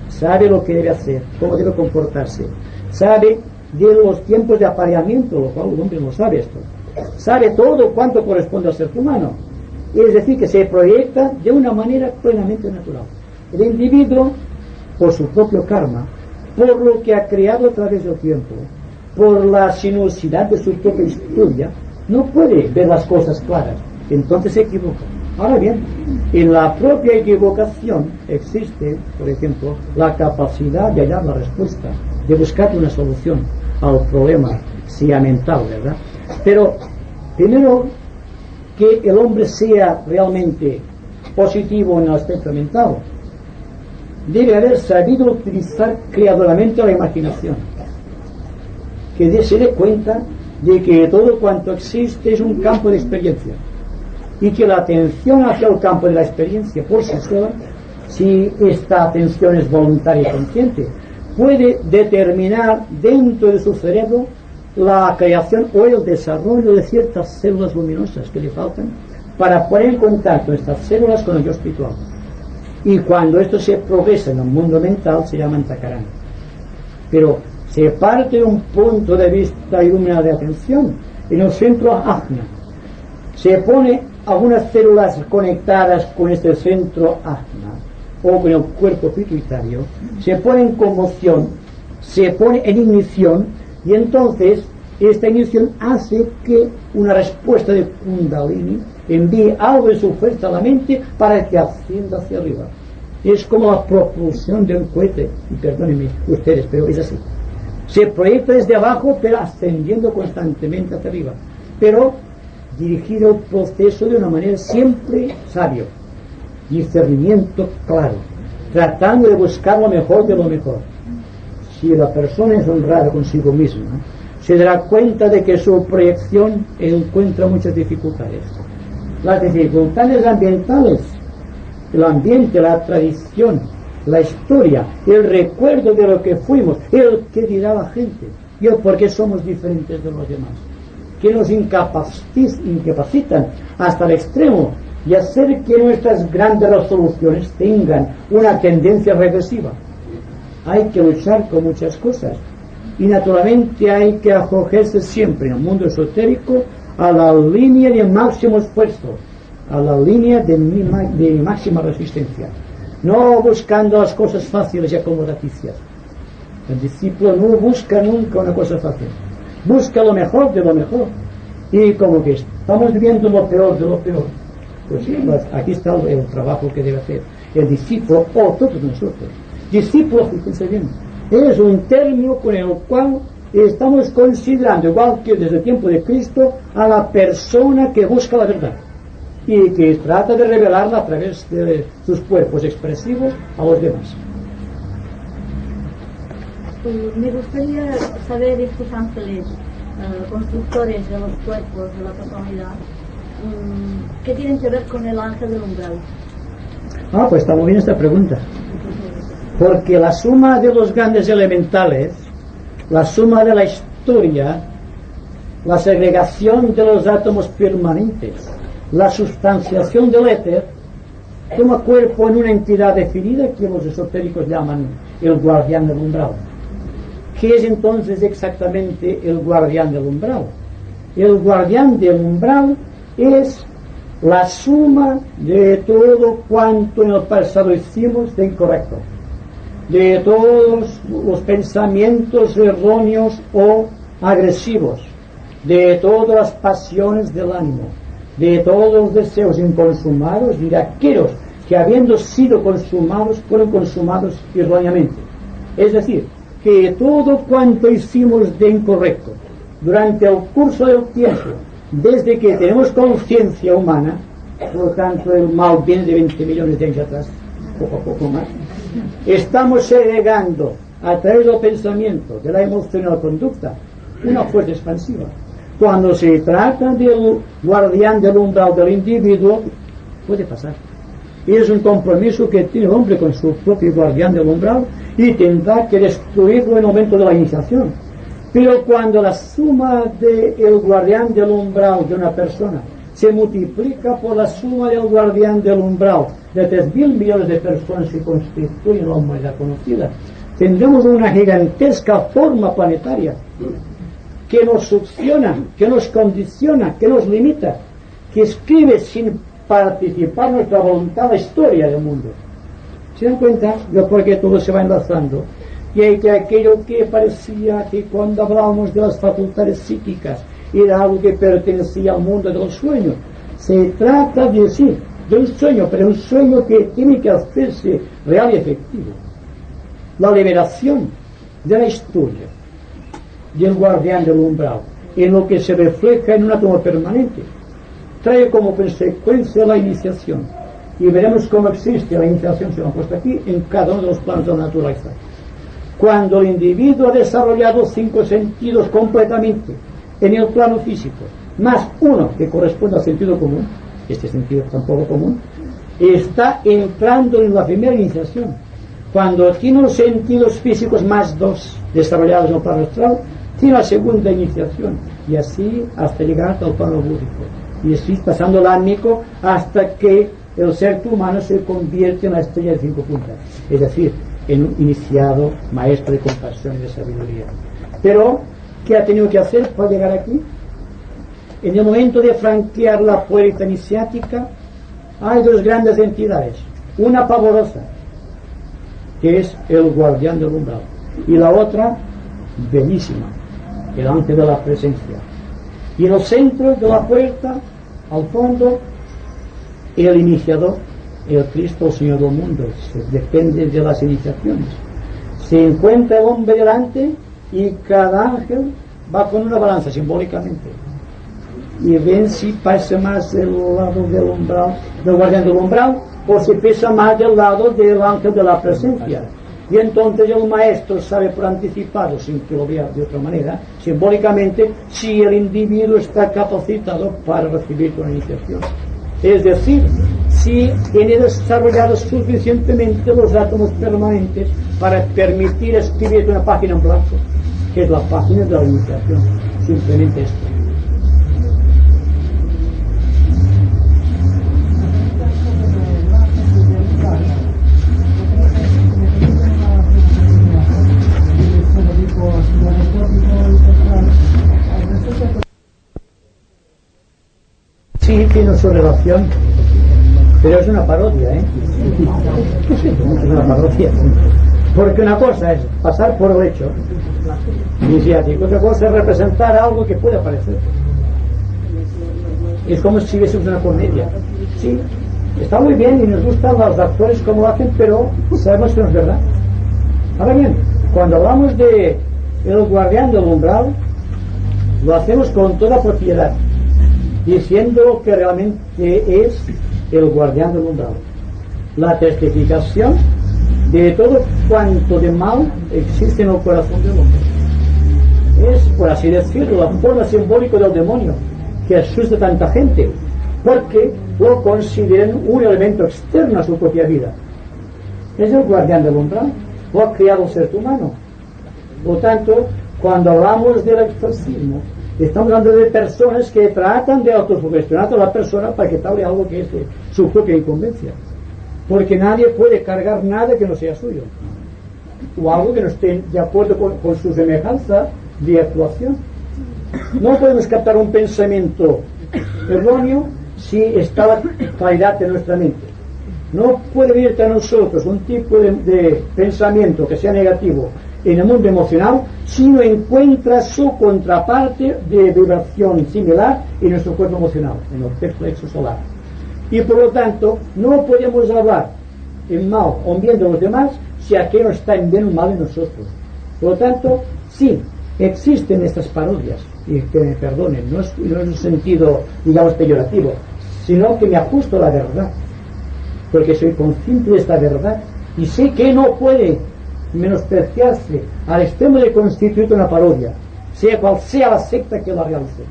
sabe lo que debe hacer, cómo debe comportarse, sabe de los tiempos de apareamiento, lo cual el hombre no sabe esto, sabe todo cuanto corresponde al ser humano, es decir, que se proyecta de una manera plenamente natural. El individuo, por su propio karma, por lo que ha creado a través del tiempo, por la sinuosidad de su propia historia, no puede ver las cosas claras, entonces se equivoca. Ahora bien, en la propia equivocación existe, por ejemplo, la capacidad de hallar la respuesta, de buscar una solución al problema, sea mental, ¿verdad? Pero, primero, que el hombre sea realmente positivo en el aspecto mental, debe haber sabido utilizar creadoramente la imaginación, que se dé cuenta de que todo cuanto existe es un campo de experiencia y que la atención hacia el campo de la experiencia por sí sola, si esta atención es voluntaria y consciente, puede determinar dentro de su cerebro la creación o el desarrollo de ciertas células luminosas que le faltan para poner en contacto estas células con el yo espiritual. Y cuando esto se progresa en el mundo mental se llama antakarana. Pero se parte de un punto de vista iluminado de atención en el centro ajna. Se pone algunas células conectadas con este centro ajna o con el cuerpo pituitario, se pone en conmoción, se pone en ignición, y entonces esta ignición hace que una respuesta de Kundalini envíe algo de su fuerza a la mente para que ascienda hacia arriba. Es como la propulsión de un cohete, y perdónenme ustedes, pero es así. Se proyecta desde abajo, pero ascendiendo constantemente hacia arriba, pero dirigido el proceso de una manera siempre sabio, discernimiento claro, tratando de buscar lo mejor de lo mejor. Si la persona es honrada consigo misma, se dará cuenta de que su proyección encuentra muchas dificultades. Las dificultades ambientales, el ambiente, la tradición, la historia, el recuerdo de lo que fuimos, el que dirá la gente, y el por qué somos diferentes de los demás, que nos incapacitan hasta el extremo de hacer que nuestras grandes resoluciones tengan una tendencia regresiva. Hay que luchar con muchas cosas y naturalmente hay que acogerse siempre en el mundo esotérico a la línea de máximo esfuerzo, a la línea de máxima resistencia, no buscando las cosas fáciles y acomodaticias. El discípulo no busca nunca una cosa fácil, busca lo mejor de lo mejor, y como que estamos viendo lo peor de lo peor, pues sí, aquí está el trabajo que debe hacer el discípulo o todos nosotros. Discípulo, fíjense bien, es un término con el cual estamos considerando, igual que desde el tiempo de Cristo, a la persona que busca la verdad y que trata de revelarla a través de sus cuerpos expresivos a los demás. Me gustaría saber estos ángeles constructores de los cuerpos de la personalidad, ¿qué tienen que ver con el ángel del umbral? Pues está muy bien esta pregunta, porque la suma de los grandes elementales, la suma de la historia, la segregación de los átomos permanentes, la sustanciación del éter, toma cuerpo en una entidad definida que los esotéricos llaman el guardián del umbral. ¿Qué es entonces exactamente el guardián del umbral? El guardián del umbral es la suma de todo cuanto en el pasado hicimos de incorrecto, de todos los pensamientos erróneos o agresivos, de todas las pasiones del ánimo, de todos los deseos inconsumados y de aquellos que habiendo sido consumados fueron consumados erróneamente. Es decir, que todo cuanto hicimos de incorrecto durante el curso del tiempo, desde que tenemos conciencia humana, por lo tanto el mal viene de 20 millones de años atrás, poco a poco más, estamos segregando a través del pensamiento, de la emoción y la conducta, una fuerza expansiva. Cuando se trata del guardián del umbral del individuo, puede pasar. Y es un compromiso que tiene el hombre con su propio guardián del umbral y tendrá que destruirlo en el momento de la iniciación. Pero cuando la suma del guardián del umbral de una persona se multiplica por la suma del guardián del umbral de 3.000 millones de personas que constituyen la humanidad conocida, tendremos una gigantesca forma planetaria que nos succiona, que nos condiciona, que nos limita, que escribe sin participar nuestra voluntad la historia del mundo. ¿Se dan cuenta de por qué todo se va enlazando? Y hay que aquello que parecía que cuando hablábamos de las facultades psíquicas era algo que pertenecía al mundo del sueño. Se trata de sí, de un sueño, pero un sueño que tiene que hacerse real y efectivo. La liberación de la historia del guardián del umbral, en lo que se refleja en un átomo permanente, trae como consecuencia la iniciación. Y veremos cómo existe la iniciación, se lo han puesto aquí, en cada uno de los planos de la naturaleza. Cuando el individuo ha desarrollado 5 sentidos completamente en el plano físico, más uno que corresponde al sentido común, este sentido tampoco común, está entrando en la primera iniciación. Cuando tiene los sentidos físicos más 2 desarrollados en el plano astral, tiene la segunda iniciación, y así hasta llegar al plano búdico, y así pasando el ánico hasta que el ser humano se convierte en la estrella de 5 puntas, es decir, en un iniciado maestro de compasión y de sabiduría. Pero, ¿qué ha tenido que hacer para llegar aquí? En el momento de franquear la puerta iniciática, hay 2 grandes entidades, una pavorosa, que es el guardián del umbral, y la otra, bellísima, el ángel de la presencia. Y en el centro de la puerta, al fondo, el iniciador, el Cristo, el Señor del mundo. Depende de las iniciaciones. Se encuentra el hombre delante y cada ángel va con una balanza simbólicamente y ven si pasa más el lado del umbral, del guardián del umbral, o se pesa más del lado del ángel de la presencia. Y entonces el maestro sabe por anticipado, sin que lo vea de otra manera, simbólicamente, si el individuo está capacitado para recibir una iniciación. Es decir, si tiene desarrollados suficientemente los átomos permanentes para permitir escribir una página en blanco, que es la página de la iniciación. Simplemente esto. Sí, tiene su relación, pero es una parodia, ¿eh? Es una parodia. Porque una cosa es pasar por el hecho iniciático, otra cosa es representar algo que puede aparecer. Es como si hubiésemos una comedia. Sí, está muy bien y nos gustan los actores como lo hacen, pero sabemos que no es verdad. Ahora bien, cuando hablamos de el guardián del umbral, lo hacemos con toda propiedad, diciendo que realmente es el guardián del umbral, la testificación de todo cuanto de mal existe en el corazón del hombre. Es, por así decirlo, la forma simbólica del demonio que asusta a tanta gente, porque lo consideran un elemento externo a su propia vida. Es el guardián del umbral, lo ha creado el ser humano. Por tanto, cuando hablamos del exorcismo, estamos hablando de personas que tratan de autosugestionar a la persona para que hable algo que es de su propia incumbencia. Porque nadie puede cargar nada que no sea suyo, o algo que no esté de acuerdo con su semejanza de actuación. No podemos captar un pensamiento erróneo si está la claridad de nuestra mente. No puede venir a nosotros un tipo de pensamiento que sea negativo en el mundo emocional si no encuentra su contraparte de vibración similar en nuestro cuerpo emocional, en el plexo solar. Y por lo tanto no podemos hablar en mal o en bien de los demás si aquello no está en bien o mal en nosotros. Por lo tanto, sí, existen estas parodias, y que me perdonen, no es en un sentido, digamos, peyorativo, sino que me ajusto a la verdad, porque soy consciente de esta verdad y sé que no puede menospreciarse al extremo de constituir una parodia, sea cual sea la secta que la realice.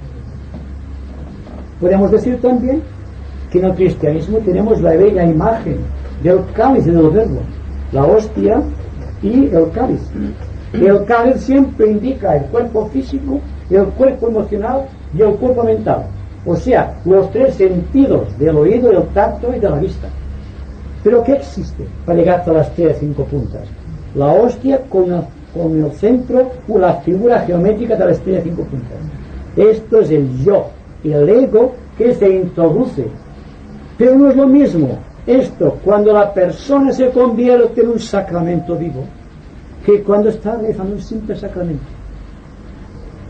Podemos decir también que en el cristianismo tenemos la bella imagen del cáliz y del verbo, la hostia y el cáliz. El cáliz siempre indica el cuerpo físico, el cuerpo emocional y el cuerpo mental, o sea, los tres sentidos del oído, del tacto y de la vista. Pero ¿qué existe para llegar hasta las 5 puntas? La hostia con el centro o la figura geométrica de la estrella de 5 puntas. Esto es el yo, el ego que se introduce. Pero no es lo mismo esto cuando la persona se convierte en un sacramento vivo que cuando está realizando un simple sacramento.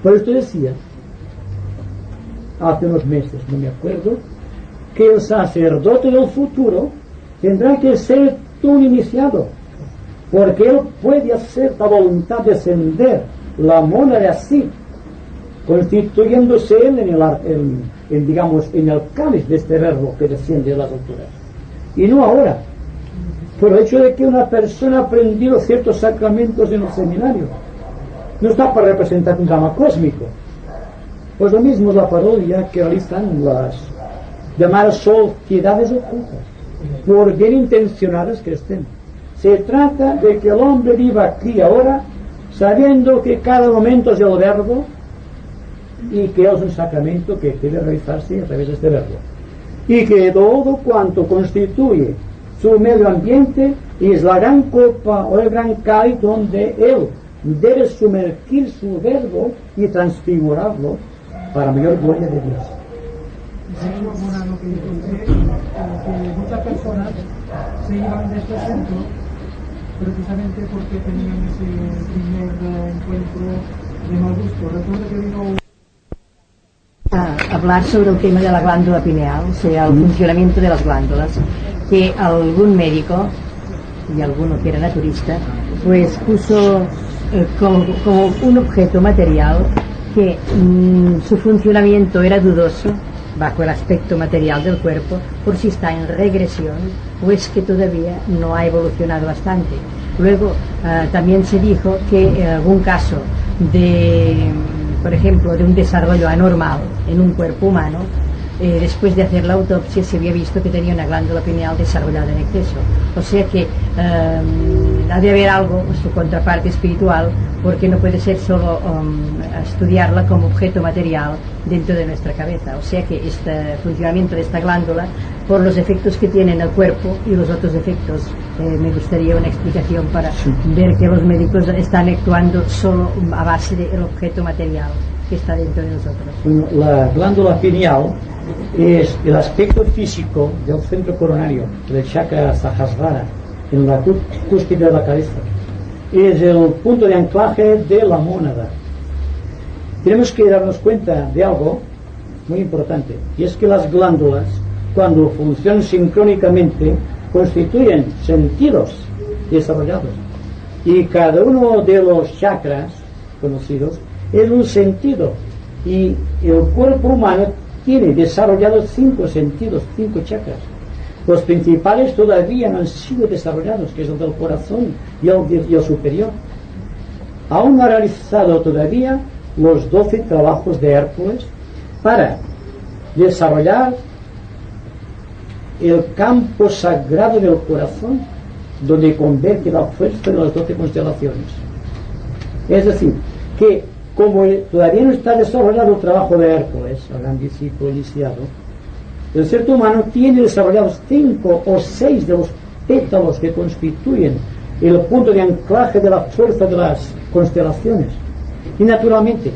Por esto decía hace unos meses, no me acuerdo, que el sacerdote del futuro tendrá que ser un iniciado, porque él puede hacer la voluntad descender la mona de así, constituyéndose él en el cáliz de este verbo que desciende de las alturas, y no ahora, por el hecho de que una persona ha aprendido ciertos sacramentos en el seminario, no está para representar un drama cósmico. Pues lo mismo es la parodia que realizan las llamadas sociedades ocultas, por bien intencionadas que estén. Se trata de que el hombre viva aquí y ahora, sabiendo que cada momento es el verbo y que es un sacramento que debe realizarse a través de este verbo, y que todo cuanto constituye su medio ambiente es la gran copa o el gran cáliz donde él debe sumergir su verbo y transfigurarlo para mayor gloria de Dios. Que muchas personas se iban de este centro precisamente porque tenían ese primer encuentro de mal gusto. Recuerdo que vino a hablar sobre el tema de la glándula pineal, o sea, el funcionamiento de las glándulas, que algún médico y alguno que era naturista pues puso como un objeto material que su funcionamiento era dudoso bajo el aspecto material del cuerpo, por si está en regresión o es que todavía no ha evolucionado bastante. Luego también se dijo que en algún caso de, por ejemplo, de un desarrollo anormal en un cuerpo humano, después de hacer la autopsia se había visto que tenía una glándula pineal desarrollada en exceso. O sea que ha de haber algo, su contraparte espiritual, porque no puede ser solo estudiarla como objeto material dentro de nuestra cabeza. O sea que este funcionamiento de esta glándula, por los efectos que tiene en el cuerpo y los otros efectos, me gustaría una explicación para ver que los médicos están actuando solo a base del objeto material que está dentro de nosotros. Bueno, la glándula pineal es el aspecto físico del centro coronario, del chakra Sahasrara, en la cúspide de la cabeza. Es el punto de anclaje de la mónada. Tenemos que darnos cuenta de algo muy importante, y es que las glándulas, cuando funcionan sincrónicamente, constituyen sentidos desarrollados, y cada uno de los chakras conocidos es un sentido, y el cuerpo humano tiene desarrollados 5 sentidos, 5 chakras. Los principales todavía no han sido desarrollados, que es el del corazón y el superior. Aún no ha realizado todavía los 12 trabajos de Hércules para desarrollar el campo sagrado del corazón, donde converge la fuerza de las 12 constelaciones. Es decir, que como todavía no está desarrollado el trabajo de Hércules, el gran discípulo iniciado, el ser humano tiene desarrollados 5 o 6 de los pétalos que constituyen el punto de anclaje de la fuerza de las constelaciones. Y naturalmente,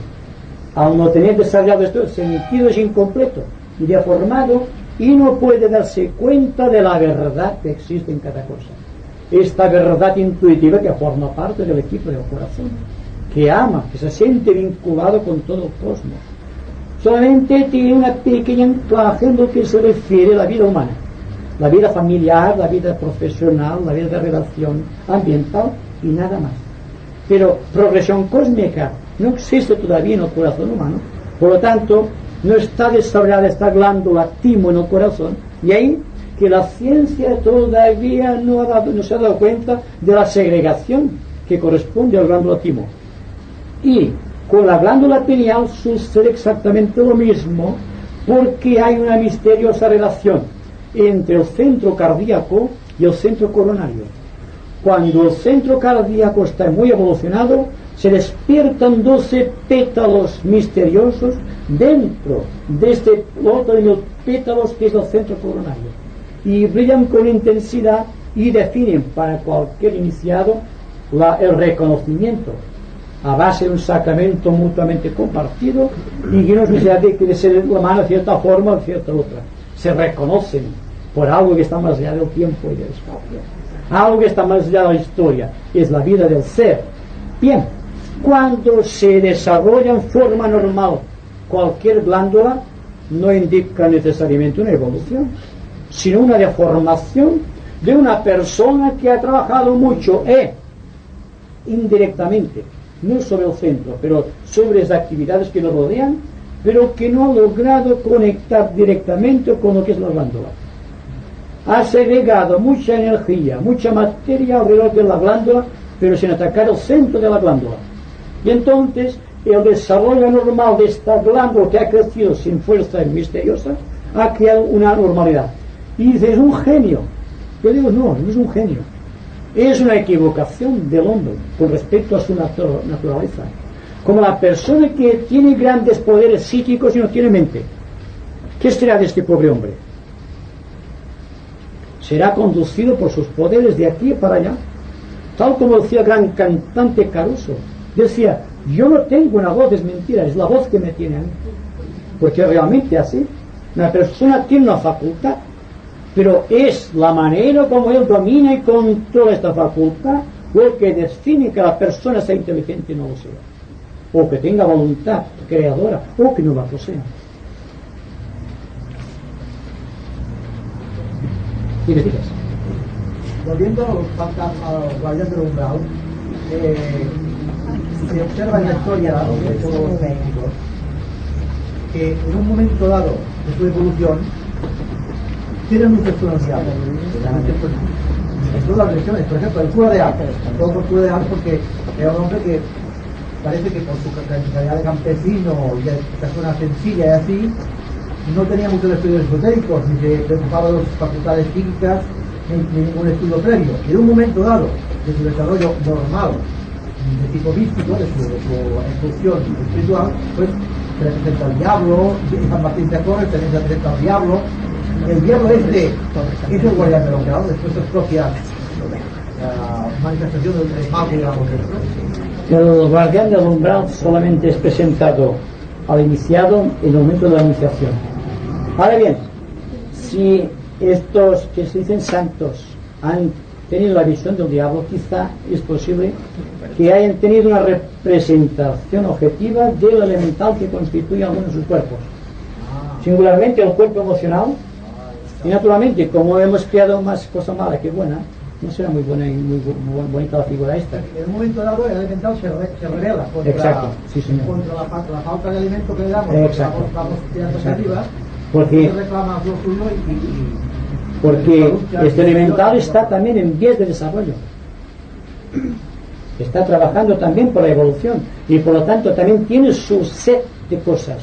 al no tener desarrollado esto, el sentido es incompleto y deformado, y no puede darse cuenta de la verdad que existe en cada cosa. Esta verdad intuitiva que forma parte del equipo del corazón, que ama, que se siente vinculado con todo el cosmos. Solamente tiene una pequeña anclaje en lo que se refiere a la vida humana, la vida familiar, la vida profesional, la vida de relación ambiental y nada más. Pero progresión cósmica no existe todavía en el corazón humano, por lo tanto no está desarrollada esta glándula timo en el corazón, y ahí que la ciencia todavía no se ha dado cuenta de la segregación que corresponde al glándula timo. Y con la glándula pineal sucede exactamente lo mismo, porque hay una misteriosa relación entre el centro cardíaco y el centro coronario. Cuando el centro cardíaco está muy evolucionado, se despiertan 12 pétalos misteriosos dentro de este loto de pétalos que es el centro coronario, y brillan con intensidad y definen para cualquier iniciado el reconocimiento a base de un sacramento mutuamente compartido, y que no es necesario que ser la mano de cierta forma o de cierta otra. Se reconocen por algo que está más allá del tiempo y del espacio, algo que está más allá de la historia, es la vida del ser. Bien, cuando se desarrolla en forma normal cualquier glándula, no indica necesariamente una evolución, sino una deformación de una persona que ha trabajado mucho indirectamente, no sobre el centro, pero sobre las actividades que lo rodean, pero que no ha logrado conectar directamente con lo que es la glándula. Ha segregado mucha energía, mucha materia alrededor de la glándula, pero sin atacar el centro de la glándula. Y entonces el desarrollo normal de esta glándula, que ha crecido sin fuerza y misteriosa, ha creado una normalidad. Y dice, es un genio. Yo digo, no es un genio. Es una equivocación del hombre con respecto a su naturaleza. Como la persona que tiene grandes poderes psíquicos y no tiene mente. ¿Qué será de este pobre hombre? Será conducido por sus poderes de aquí para allá. Tal como decía el gran cantante Caruso. Decía, yo no tengo una voz, es mentira, es la voz que me tiene a mí. Porque realmente así, una persona tiene una facultad, pero es la manera como él domina y controla esta facultad lo que define que la persona sea inteligente y no lo sea, o que tenga voluntad creadora, o que no la posea. ¿Qué dices? Volviendo al guardián del umbral, se observa en la historia de todos los médicos que en un momento dado de su evolución tienen muchas personalidad. En todas las religiones, por ejemplo, el cura de Ars, todo por cura de Ars porque era un hombre que parece que por su calidad de campesino y de persona sencilla y así, no tenía muchos estudios esotéricos, ni se preocupaba de sus facultades psíquicas, ni ningún estudio previo. Y en un momento dado de su desarrollo normal, de tipo místico, de su evolución espiritual, pues se le presenta al diablo, y San Martín de Porres también se le presenta al diablo. El diablo es el guardián del hombre, ¿no? Después de sus propias manifestaciones del mal, digamos. El guardián del umbral solamente es presentado al iniciado en el momento de la iniciación. Ahora bien, si estos que se dicen santos han tenido la visión del diablo, quizá es posible que hayan tenido una representación objetiva del elemental que constituye algunos de sus cuerpos, singularmente el cuerpo emocional. Y naturalmente, como hemos creado más cosa mala que buena, no será muy buena y muy bonita la figura esta. En un momento dado el elemental se revela contra, exacto, sí, señor, contra la falta de alimento que le damos. Exacto. Vamos tirando hacia arriba, porque reclama lo suyo porque este elemental está también en vías de desarrollo, está trabajando también por la evolución y por lo tanto también tiene su set de cosas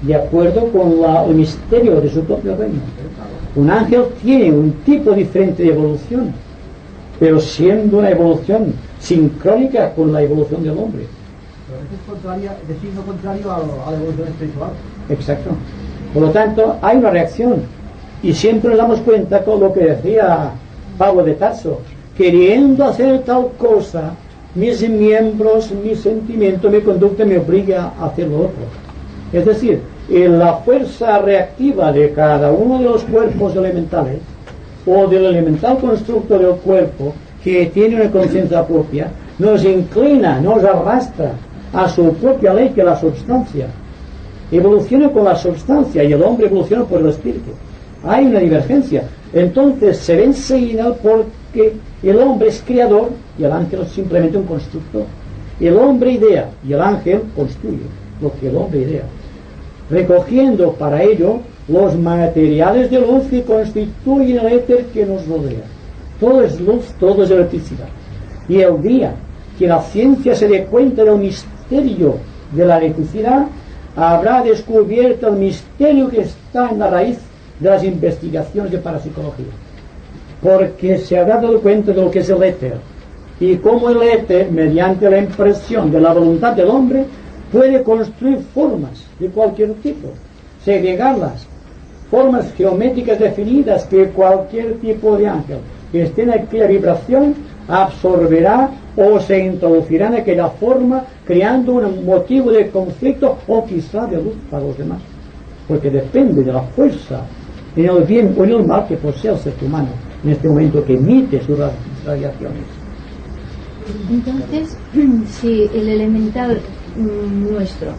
de acuerdo con el misterio de su propio reino. Un ángel tiene un tipo diferente de evolución, pero siendo una evolución sincrónica con la evolución del hombre. Pero eso es de signo contrario a la evolución espiritual. Exacto. Por lo tanto, hay una reacción. Y siempre nos damos cuenta con lo que decía Pablo de Tarso: queriendo hacer tal cosa, mis miembros, mi sentimiento, mi conducta me obliga a hacer lo otro. Es decir, la fuerza reactiva de cada uno de los cuerpos elementales, o del elemental constructo del cuerpo, que tiene una conciencia propia, nos inclina, nos arrastra a su propia ley, que es la substancia. Evoluciona con la substancia y el hombre evoluciona por el espíritu. Hay una divergencia. Entonces se ve enseguida porque el hombre es creador y el ángel es simplemente un constructor. El hombre idea y el ángel construye lo que el hombre idea, recogiendo para ello los materiales de luz que constituyen el éter que nos rodea. Todo es luz, todo es electricidad. Y el día que la ciencia se dé cuenta del misterio de la electricidad, habrá descubierto el misterio que está en la raíz de las investigaciones de parapsicología, porque se habrá dado cuenta de lo que es el éter y cómo el éter, mediante la impresión de la voluntad del hombre, puede construir formas de cualquier tipo, segregarlas, formas geométricas definidas que cualquier tipo de ángel que esté en aquella vibración absorberá o se introducirá en aquella forma, creando un motivo de conflicto o quizá de luz para los demás, porque depende de la fuerza en el bien o en el mal que posee el ser humano en este momento, que emite sus radiaciones. Entonces, si el elemental nuestro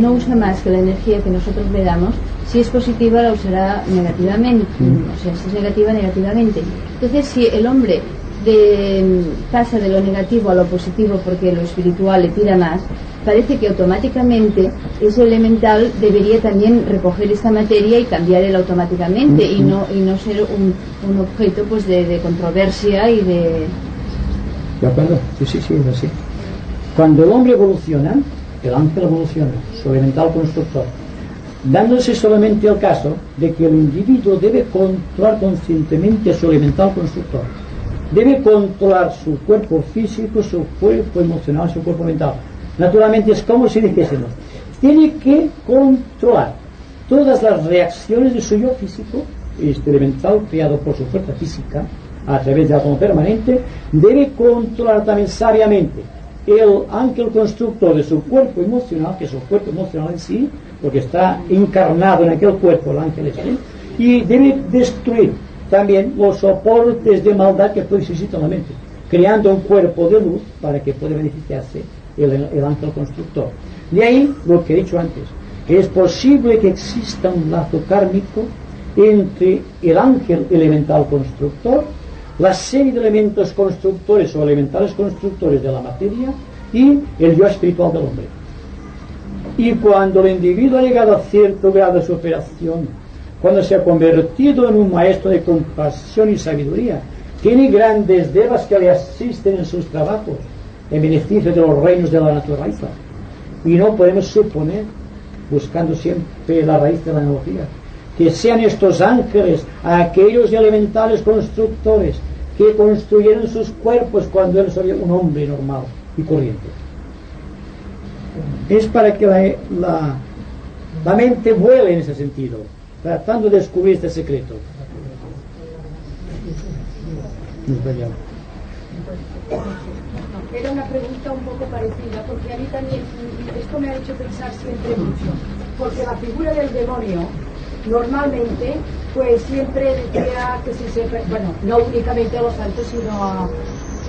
no usa más que la energía que nosotros le damos, si es positiva la usará negativamente, o sea, si es negativa, negativamente. Entonces, si el hombre pasa de lo negativo a lo positivo porque lo espiritual le tira más, parece que automáticamente ese elemental debería también recoger esta materia y cambiar él automáticamente, y no ser un objeto pues de controversia y de... ¿De acuerdo? Sí, es así. Cuando el hombre evoluciona, el ángel evoluciona, su elemental constructor, dándose solamente el caso de que el individuo debe controlar conscientemente su elemental constructor. Debe controlar su cuerpo físico, su cuerpo emocional, su cuerpo mental. Naturalmente es como si dijésemos, tiene que controlar todas las reacciones de su yo físico, este elemental creado por su fuerza física, a través de algo permanente. Debe controlar también sabiamente el ángel constructor de su cuerpo emocional, que es el cuerpo emocional en sí, porque está encarnado en aquel cuerpo el ángel este, y debe destruir también los soportes de maldad que puede existir en la mente, creando un cuerpo de luz para que pueda beneficiarse el ángel constructor. De ahí lo que he dicho antes, que es posible que exista un lazo kármico entre el ángel elemental constructor, la serie de elementos constructores o elementales constructores de la materia, y el yo espiritual del hombre. Y cuando el individuo ha llegado a cierto grado de superación, cuando se ha convertido en un maestro de compasión y sabiduría, tiene grandes devas que le asisten en sus trabajos en beneficio de los reinos de la naturaleza. Y no podemos suponer, buscando siempre la raíz de la analogía, que sean estos ángeles aquellos elementales constructores que construyeron sus cuerpos cuando él era un hombre normal y corriente. Es para que la mente vuele en ese sentido, tratando de descubrir este secreto. Era una pregunta un poco parecida, porque a mí también esto me ha hecho pensar siempre mucho, porque la figura del demonio normalmente pues siempre decía que si se, bueno, no únicamente a los santos sino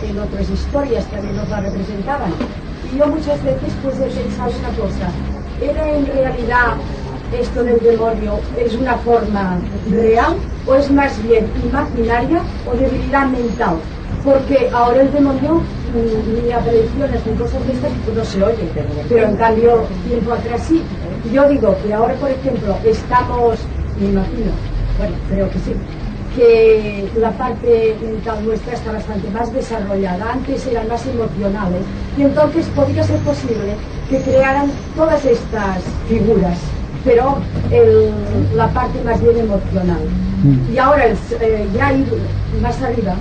en otras historias también nos la representaban, y yo muchas veces pues he pensado una cosa: ¿era en realidad esto del demonio es una forma real o es más bien imaginaria o debilidad mental? Porque ahora el demonio ni apariciones ni cosas de estas pues no se oye, pero en cambio tiempo atrás sí. Yo digo que ahora, por ejemplo, estamos, me imagino, bueno, creo que sí, que la parte mental nuestra está bastante más desarrollada. Antes eran más emocionales y entonces podría ser posible que crearan todas estas figuras, pero la parte más bien emocional. Y ahora ya ir más arriba,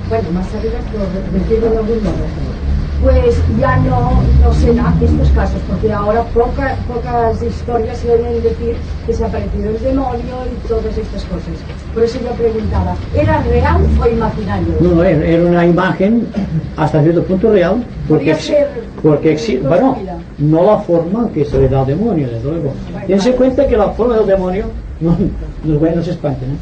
bueno, más arriba por decirlo de algún modo, pues ya no se da estos casos, porque ahora pocas historias se oyen decir que se ha aparecido el demonio y todas estas cosas. Por eso yo preguntaba, ¿era real o imaginario? No, era una imagen hasta cierto punto real, porque existe, bueno, no la forma que se le da al demonio, desde luego. Tense cuenta que la forma del demonio no se espanten,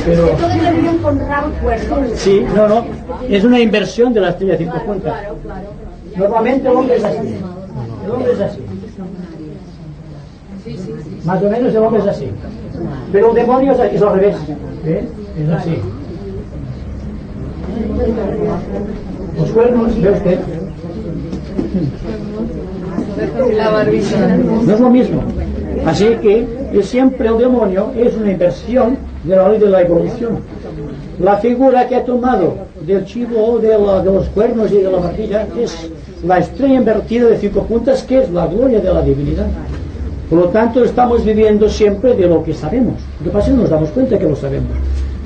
pero todos le viven con rabo cuerno. Sí, no, es una inversión de la estrella 5 puntas. Claro. Normalmente el hombre es así. El hombre es así. Sí. Más o menos el hombre es así. Pero el demonio es al revés. Es así. Los cuernos, ve usted. No es lo mismo. Así que siempre el demonio es una inversión de la ley de la evolución. La figura que ha tomado del chivo, de los cuernos y de la martilla es la estrella invertida de 5 puntas, que es la gloria de la divinidad. Por lo tanto, estamos viviendo siempre de lo que sabemos. Lo que pasa es que no nos damos cuenta que lo sabemos,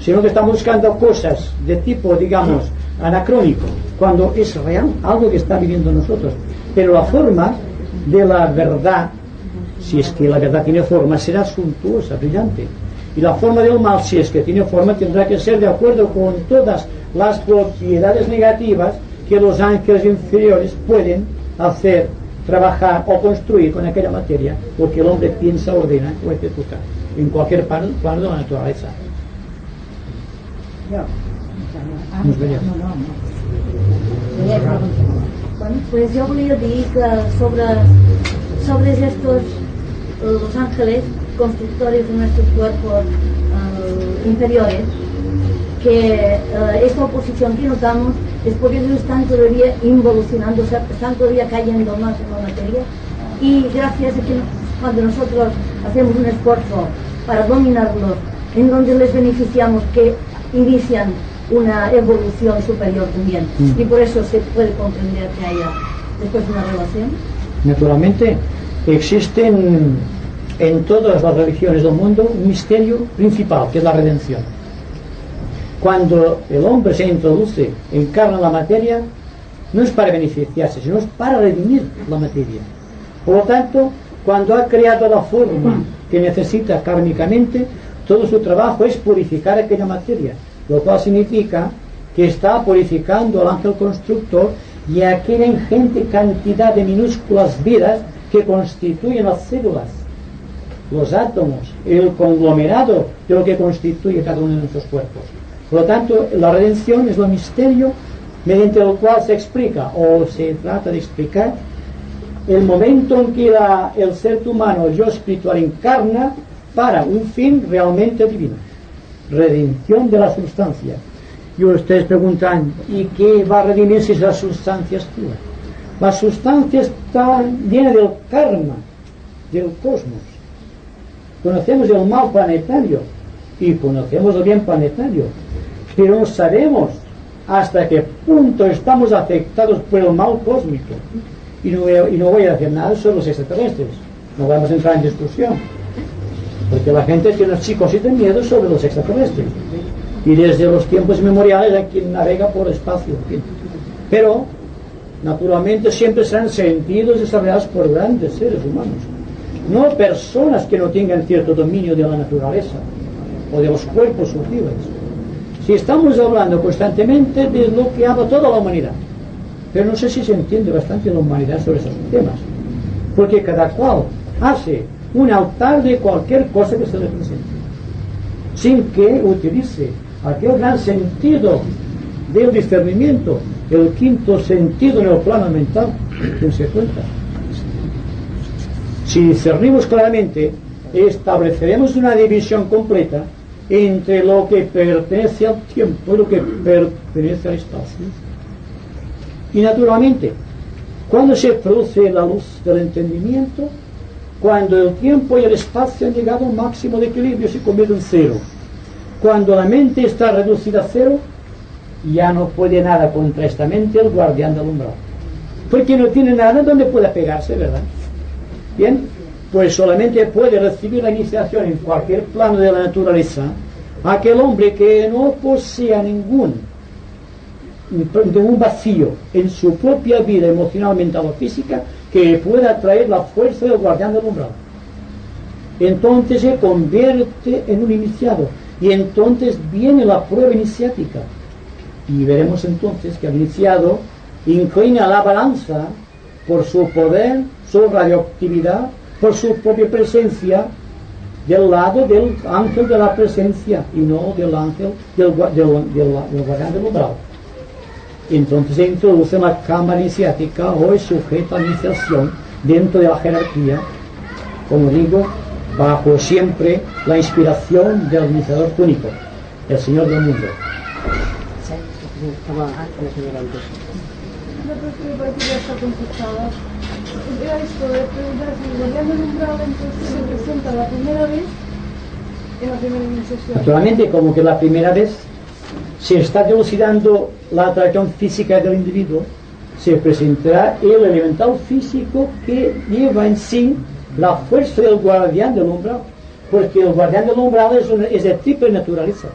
sino que estamos buscando cosas de tipo, digamos, anacrónico, cuando es real, algo que está viviendo nosotros. Pero la forma de la verdad, si es que la verdad tiene forma, será suntuosa, brillante. Y la forma del mal, si es que tiene forma, tendrá que ser de acuerdo con todas las propiedades negativas que los ángeles inferiores pueden hacer, trabajar o construir con aquella materia, porque el hombre piensa, ordena o ejecuta en cualquier plano de la naturaleza. Bueno, pues yo volia dir que sobre estos los ángeles constructores de nuestros cuerpos inferiores, que esta oposición que notamos es porque ellos están todavía involucionando, o sea, están todavía cayendo más en la materia, y gracias a que cuando nosotros hacemos un esfuerzo para dominarlos, en donde les beneficiamos, que inician una evolución superior también, y por eso se puede comprender que haya después una relación. Naturalmente existen en todas las religiones del mundo un misterio principal, que es la redención. Cuando el hombre se introduce, encarna la materia, no es para beneficiarse, sino es para redimir la materia. Por lo tanto, cuando ha creado la forma que necesita kármicamente, todo su trabajo es purificar aquella materia, lo cual significa que está purificando al ángel constructor y aquella ingente cantidad de minúsculas vidas que constituyen las células, los átomos, el conglomerado de lo que constituye cada uno de nuestros cuerpos. Por lo tanto, la redención es el misterio mediante el cual se explica, o se trata de explicar, el momento en que el ser humano, el yo espiritual, encarna para un fin realmente divino: redención de la sustancia. Y ustedes preguntan, ¿y qué va a redimir si la sustancia es pura? La sustancia está llena del karma del cosmos. Conocemos el mal planetario y conocemos el bien planetario, pero no sabemos hasta qué punto estamos afectados por el mal cósmico. Y no voy a decir nada sobre los extraterrestres, no vamos a entrar en discusión, porque la gente tiene psicosis de miedo sobre los extraterrestres, y desde los tiempos inmemoriales hay quien navega por el espacio, en fin. Pero naturalmente siempre serán sentidos desarrollados por grandes seres humanos, no personas que no tengan cierto dominio de la naturaleza o de los cuerpos sutiles. Si estamos hablando constantemente de lo que habla toda la humanidad, pero no sé si se entiende bastante la humanidad sobre esos temas, porque cada cual hace un altar de cualquier cosa que se le presente, sin que utilice aquel gran sentido del discernimiento, el quinto sentido en el plano mental. ¿Quién se cuenta? Si discernimos claramente, estableceremos una división completa entre lo que pertenece al tiempo y lo que pertenece al espacio. Y naturalmente, cuando se produce la luz del entendimiento, cuando el tiempo y el espacio han llegado a un máximo de equilibrio, se convierte en cero. Cuando la mente está reducida a cero, ya no puede nada contra esta mente el guardián del umbral, porque no tiene nada donde pueda pegarse, ¿verdad? Bien, pues solamente puede recibir la iniciación en cualquier plano de la naturaleza aquel hombre que no posea ningún vacío en su propia vida emocional, mental o física que pueda atraer la fuerza del guardián del umbral. Entonces se convierte en un iniciado, y entonces viene la prueba iniciática, y veremos entonces que el iniciado inclina la balanza por su poder, su radioactividad, por su propia presencia, del lado del ángel de la presencia y no del ángel del guardián del umbral. Entonces se introduce en la cámara iniciática o es sujeto a iniciación dentro de la jerarquía, como digo, bajo siempre la inspiración del iniciador único, el Señor del mundo. La pregunta ya está contestada. Era esto de preguntar si el guardián del umbral entonces se presenta la primera vez en la primera iniciación. Naturalmente, como que la primera vez se está dilucidando la atracción física del individuo, se presentará el elemental físico que lleva en sí la fuerza del guardián del umbral, porque el guardián del umbral es de triple naturaleza,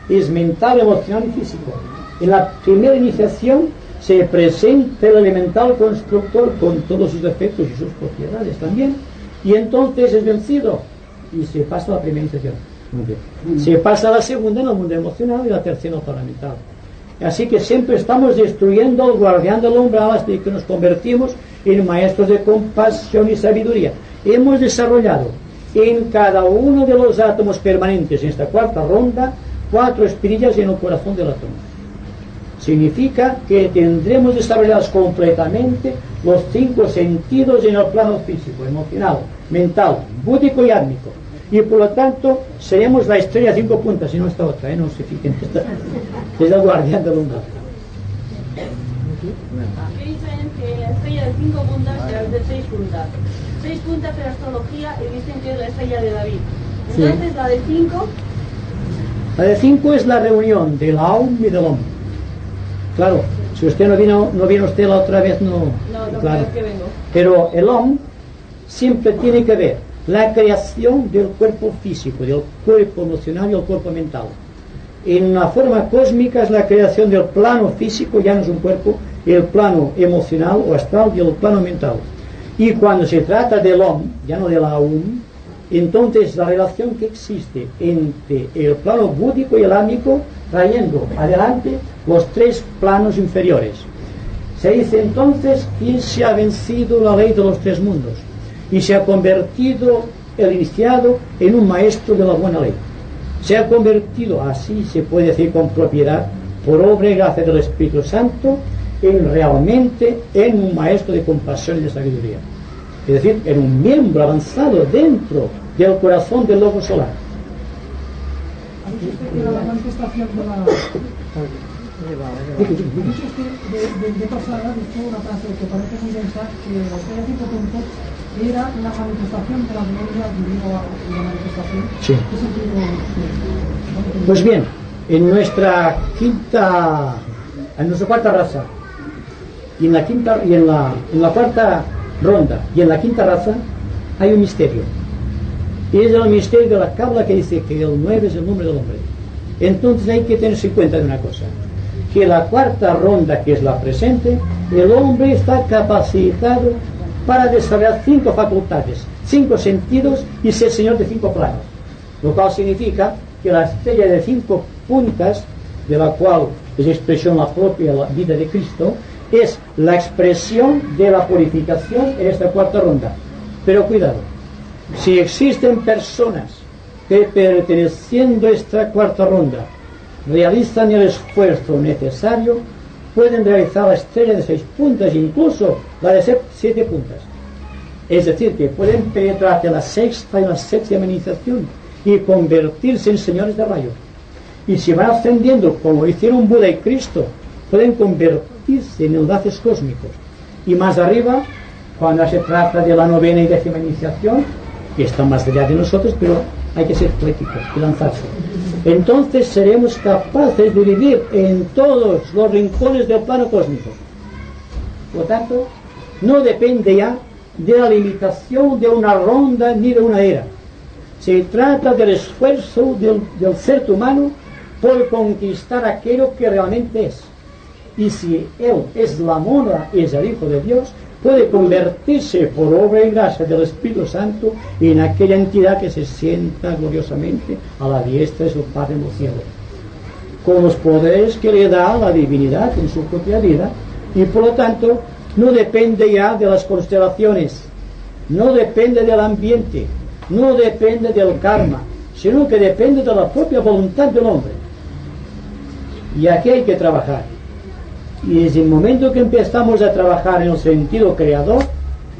es mental, emocional y físico. En la primera iniciación se presenta el elemental constructor con todos sus defectos y sus propiedades también, y entonces es vencido y se pasa a la primera iniciación. Se pasa a la segunda en el mundo emocional y la tercera en el plano mental. Así que siempre estamos destruyendo al guardián del umbral hasta que nos convertimos en maestros de compasión y sabiduría. Hemos desarrollado en cada uno de los átomos permanentes en esta cuarta ronda 4 espirillas en el corazón del átomo. Significa que tendremos desarrollados completamente los 5 sentidos en el plano físico, emocional, mental, búdico y átmico. Y por lo tanto seremos la estrella 5 puntas, y no esta otra, no se fijen, es el guardián del umbral. ¿Qué diferencia la estrella de 5 puntas y la de 6 puntas? 6 puntas en astrología y dicen que es la estrella de David. Entonces sí. La de 5. La de 5 es la reunión del Aum y del Om. Claro, si usted no vino usted la otra vez, no claro. Creo que vengo. Pero el Om siempre tiene que ver la creación del cuerpo físico, del cuerpo emocional y el cuerpo mental. En una forma cósmica es la creación del plano físico, ya no es un cuerpo, el plano emocional o astral y el plano mental. Y cuando se trata del Om, ya no del Aum, entonces la relación que existe entre el plano búdico y el ámico, trayendo adelante los 3 planos inferiores. Se dice entonces que se ha vencido la ley de los 3 mundos y se ha convertido el iniciado en un maestro de la buena ley. Se ha convertido, así se puede decir con propiedad, por obra y gracia del Espíritu Santo, realmente en un maestro de compasión y de sabiduría. Es decir, en un miembro avanzado dentro del corazón del lobo solar. Antes de que la manifestación de De pasada, dicho una frase que parece muy densa, que la estrella de 5 puntos era la manifestación de la gloria divina, la manifestación. Sí. ¿Qué sentido? Pues bien, en nuestra cuarta raza, y en la cuarta ronda y en la quinta raza hay un misterio. Y es el misterio de la Cábala que dice que el 9 es el número del hombre. Entonces hay que tenerse en cuenta de una cosa, que la cuarta ronda, que es la presente, el hombre está capacitado para desarrollar 5 facultades, 5 sentidos y ser señor de 5 planos, lo cual significa que la estrella de 5 puntas, de la cual es expresión la propia vida de Cristo, es la expresión de la purificación en esta cuarta ronda. Pero cuidado, si existen personas que perteneciendo a esta cuarta ronda realizan el esfuerzo necesario, pueden realizar la estrella de 6 puntas, incluso la de 7 puntas. Es decir, que pueden penetrar hacia la sexta y la séptima iniciación y convertirse en señores de rayo. Y si van ascendiendo, como hicieron Buda y Cristo, pueden convertirse en enlaces cósmicos. Y más arriba, cuando se trata de la 9ª y 10ª iniciación, que está más allá de nosotros, pero hay que ser poéticos y lanzarse. Entonces seremos capaces de vivir en todos los rincones del plano cósmico. Por lo tanto, no depende ya de la limitación de una ronda ni de una era. Se trata del esfuerzo del ser humano por conquistar aquello que realmente es. Y si él es la mona, es el Hijo de Dios, puede convertirse por obra y gracia del Espíritu Santo en aquella entidad que se sienta gloriosamente a la diestra de su Padre en los cielos, con los poderes que le da la divinidad en su propia vida. Y por lo tanto no depende ya de las constelaciones, no depende del ambiente, no depende del karma, sino que depende de la propia voluntad del hombre. Y aquí hay que trabajar. Y desde el momento que empezamos a trabajar en el sentido creador,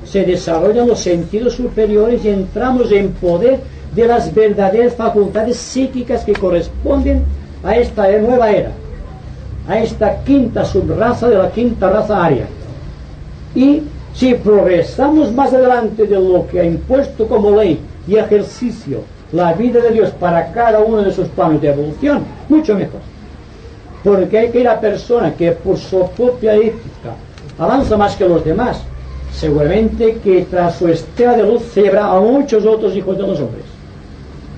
se desarrollan los sentidos superiores y entramos en poder de las verdaderas facultades psíquicas que corresponden a esta nueva era, a esta quinta subraza de la quinta raza aria. Y si progresamos más adelante de lo que ha impuesto como ley y ejercicio la vida de Dios para cada uno de sus planos de evolución, mucho mejor. Porque hay que ir a persona que por su propia ética avanza más que los demás, seguramente que tras su estela de luz se llevará a muchos otros hijos de los hombres,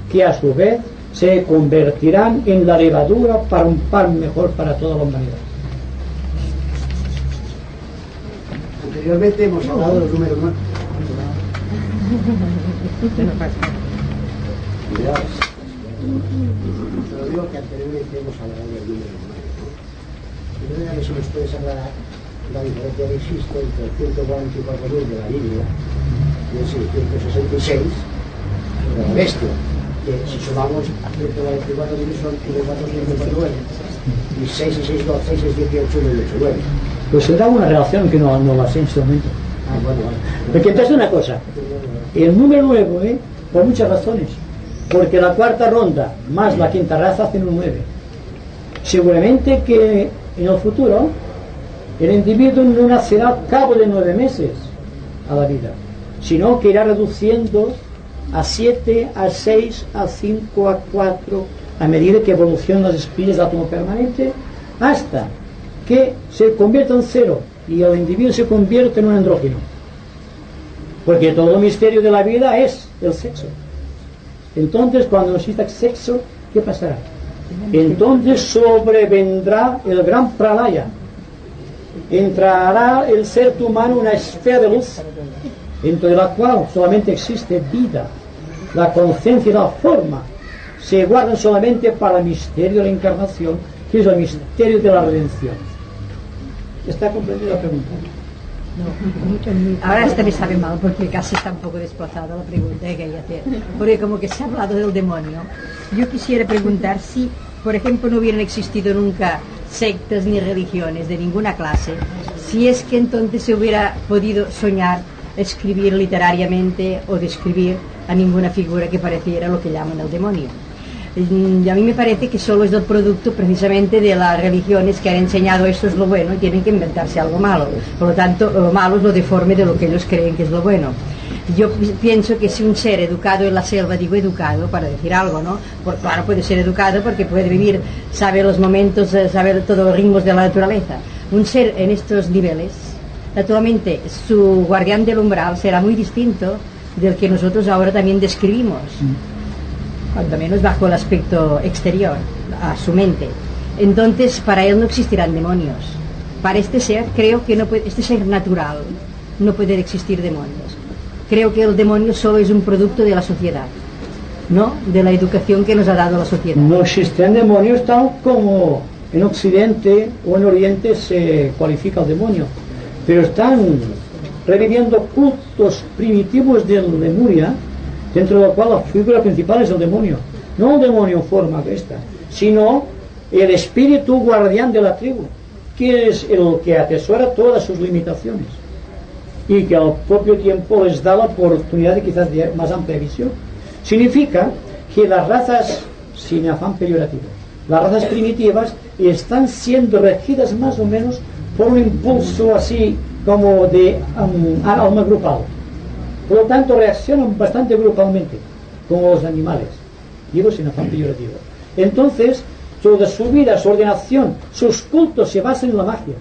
que a su vez se convertirán en la levadura para un pan mejor para toda la humanidad. Anteriormente hemos hablado de los números más. Pero digo que anteriormente hemos hablado del número más. Yo creo que si nos puedes hablar la diferencia que existe entre el 144.000 de la Biblia y el 666 de la bestia, que si sumamos a 144.000 son 1.449 y 6 y 6, 2, 6 es 18 y 8, 9. Pues se da una relación que no la sé en este momento. Bueno. Porque entonces una cosa, el número 9, por muchas razones, porque la cuarta ronda más la quinta raza hacen un 9. Seguramente que en el futuro el individuo no nacerá al cabo de 9 meses a la vida, sino que irá reduciendo a 7, a 6, a 5, a 4, a medida que evolucionan las espiras del átomo permanente, hasta que se convierta en 0 y el individuo se convierte en un andrógeno. Porque todo el misterio de la vida es el sexo. Entonces, cuando exista sexo, ¿qué pasará? Entonces sobrevendrá el gran pralaya. Entrará el ser humano en una esfera de luz, dentro de la cual solamente existe vida. La conciencia y la forma se guardan solamente para el misterio de la encarnación, que es el misterio de la redención. ¿Está comprendida la pregunta? No. Ahora esta me sabe mal porque casi está un poco desplazada la pregunta que quería hacer, porque como que se ha hablado del demonio. Yo quisiera preguntar si, por ejemplo, no hubieran existido nunca sectas ni religiones de ninguna clase, si es que entonces se hubiera podido soñar, escribir literariamente o describir a ninguna figura que pareciera lo que llaman el demonio. Y a mí me parece que solo es el producto precisamente de las religiones que han enseñado esto es lo bueno y tienen que inventarse algo malo. Por lo tanto, lo malo es lo deforme de lo que ellos creen que es lo bueno. Yo pienso que si un ser educado en la selva, digo educado para decir algo, ¿no? Porque claro, puede ser educado porque puede vivir, sabe los momentos, sabe todos los ritmos de la naturaleza. Un ser en estos niveles, naturalmente su guardián del umbral será muy distinto del que nosotros ahora también describimos, cuando menos bajo el aspecto exterior a su mente. Entonces para él no existirán demonios. Para este ser, creo que no puede, este ser natural, no puede existir demonios. Creo que el demonio solo es un producto de la sociedad, ¿no? De la educación que nos ha dado la sociedad. No existen demonios tal como en Occidente o en Oriente se cualifica el demonio, pero están reviviendo cultos primitivos de Lemuria, dentro de la cual la figura principal es el demonio. No el demonio en forma esta, sino el espíritu guardián de la tribu, que es el que atesora todas sus limitaciones y que al propio tiempo les da la oportunidad de quizás de más amplia visión. Significa que las razas, sin afán peyorativo, las razas primitivas están siendo regidas más o menos por un impulso así como de alma grupal. Por lo tanto reaccionan bastante grupalmente como los animales, digo sin afán peyorativo. Entonces toda su vida, su ordenación, sus cultos se basan en la magia.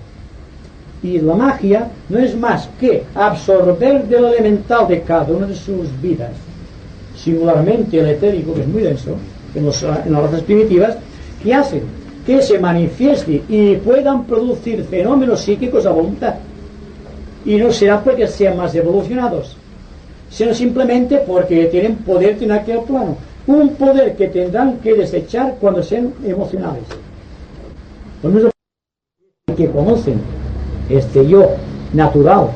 Y la magia no es más que absorber del elemental de cada una de sus vidas, singularmente el etérico, que es muy denso, en las razas primitivas, que hacen que se manifieste y puedan producir fenómenos psíquicos a voluntad. Y no será porque sean más evolucionados, sino simplemente porque tienen poder en aquel plano, un poder que tendrán que desechar cuando sean emocionales. Lo mismo que conocen este yo natural,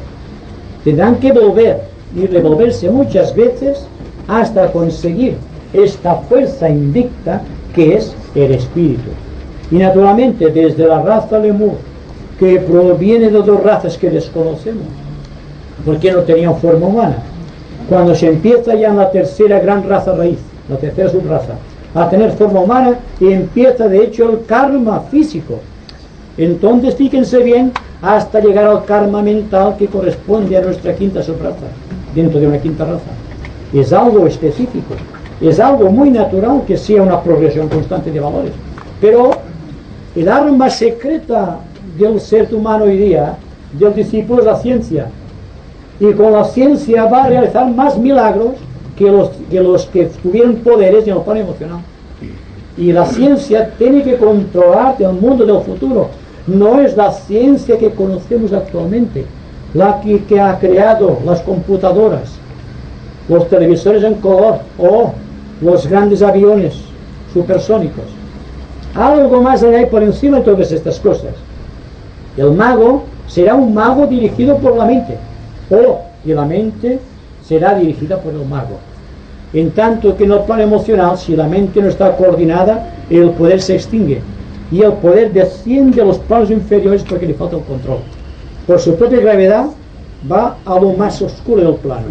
tendrán que volver y revolverse muchas veces hasta conseguir esta fuerza invicta que es el espíritu. Y naturalmente desde la raza lemur, que proviene de dos razas que desconocemos, porque no tenían forma humana, cuando se empieza ya en la tercera gran raza raíz, la tercera subraza, a tener forma humana, y empieza de hecho el karma físico. Entonces fíjense bien hasta llegar al karma mental que corresponde a nuestra quinta subraza, dentro de una quinta raza. Es algo específico, es algo muy natural que sea una progresión constante de valores. Pero el arma secreta del ser humano hoy día, del discípulo, es la ciencia. Y con la ciencia va a realizar más milagros que los que tuvieron poderes en el plano emocional. Y la ciencia tiene que controlar el mundo del futuro. No es la ciencia que conocemos actualmente la que ha creado las computadoras, los televisores en color o los grandes aviones supersónicos. Algo más allá y por encima de todas estas cosas. El mago será un mago dirigido por la mente, y la mente será dirigida por el mago. En tanto que en el plano emocional, si la mente no está coordinada, el poder se extingue y el poder desciende a los planos inferiores porque le falta el control. Por su propia gravedad va a lo más oscuro del plano.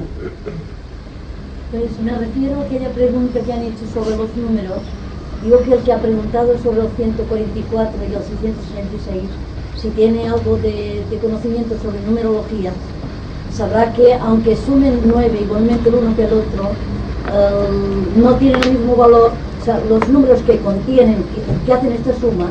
Pues me refiero a aquella pregunta que han hecho sobre los números. Digo que el que ha preguntado sobre el 144 y el 666, si tiene algo de conocimiento sobre numerología, sabrá que aunque sumen 9 igualmente el uno que el otro, no tienen el mismo valor. O sea, los números que contienen, que hacen esta suma,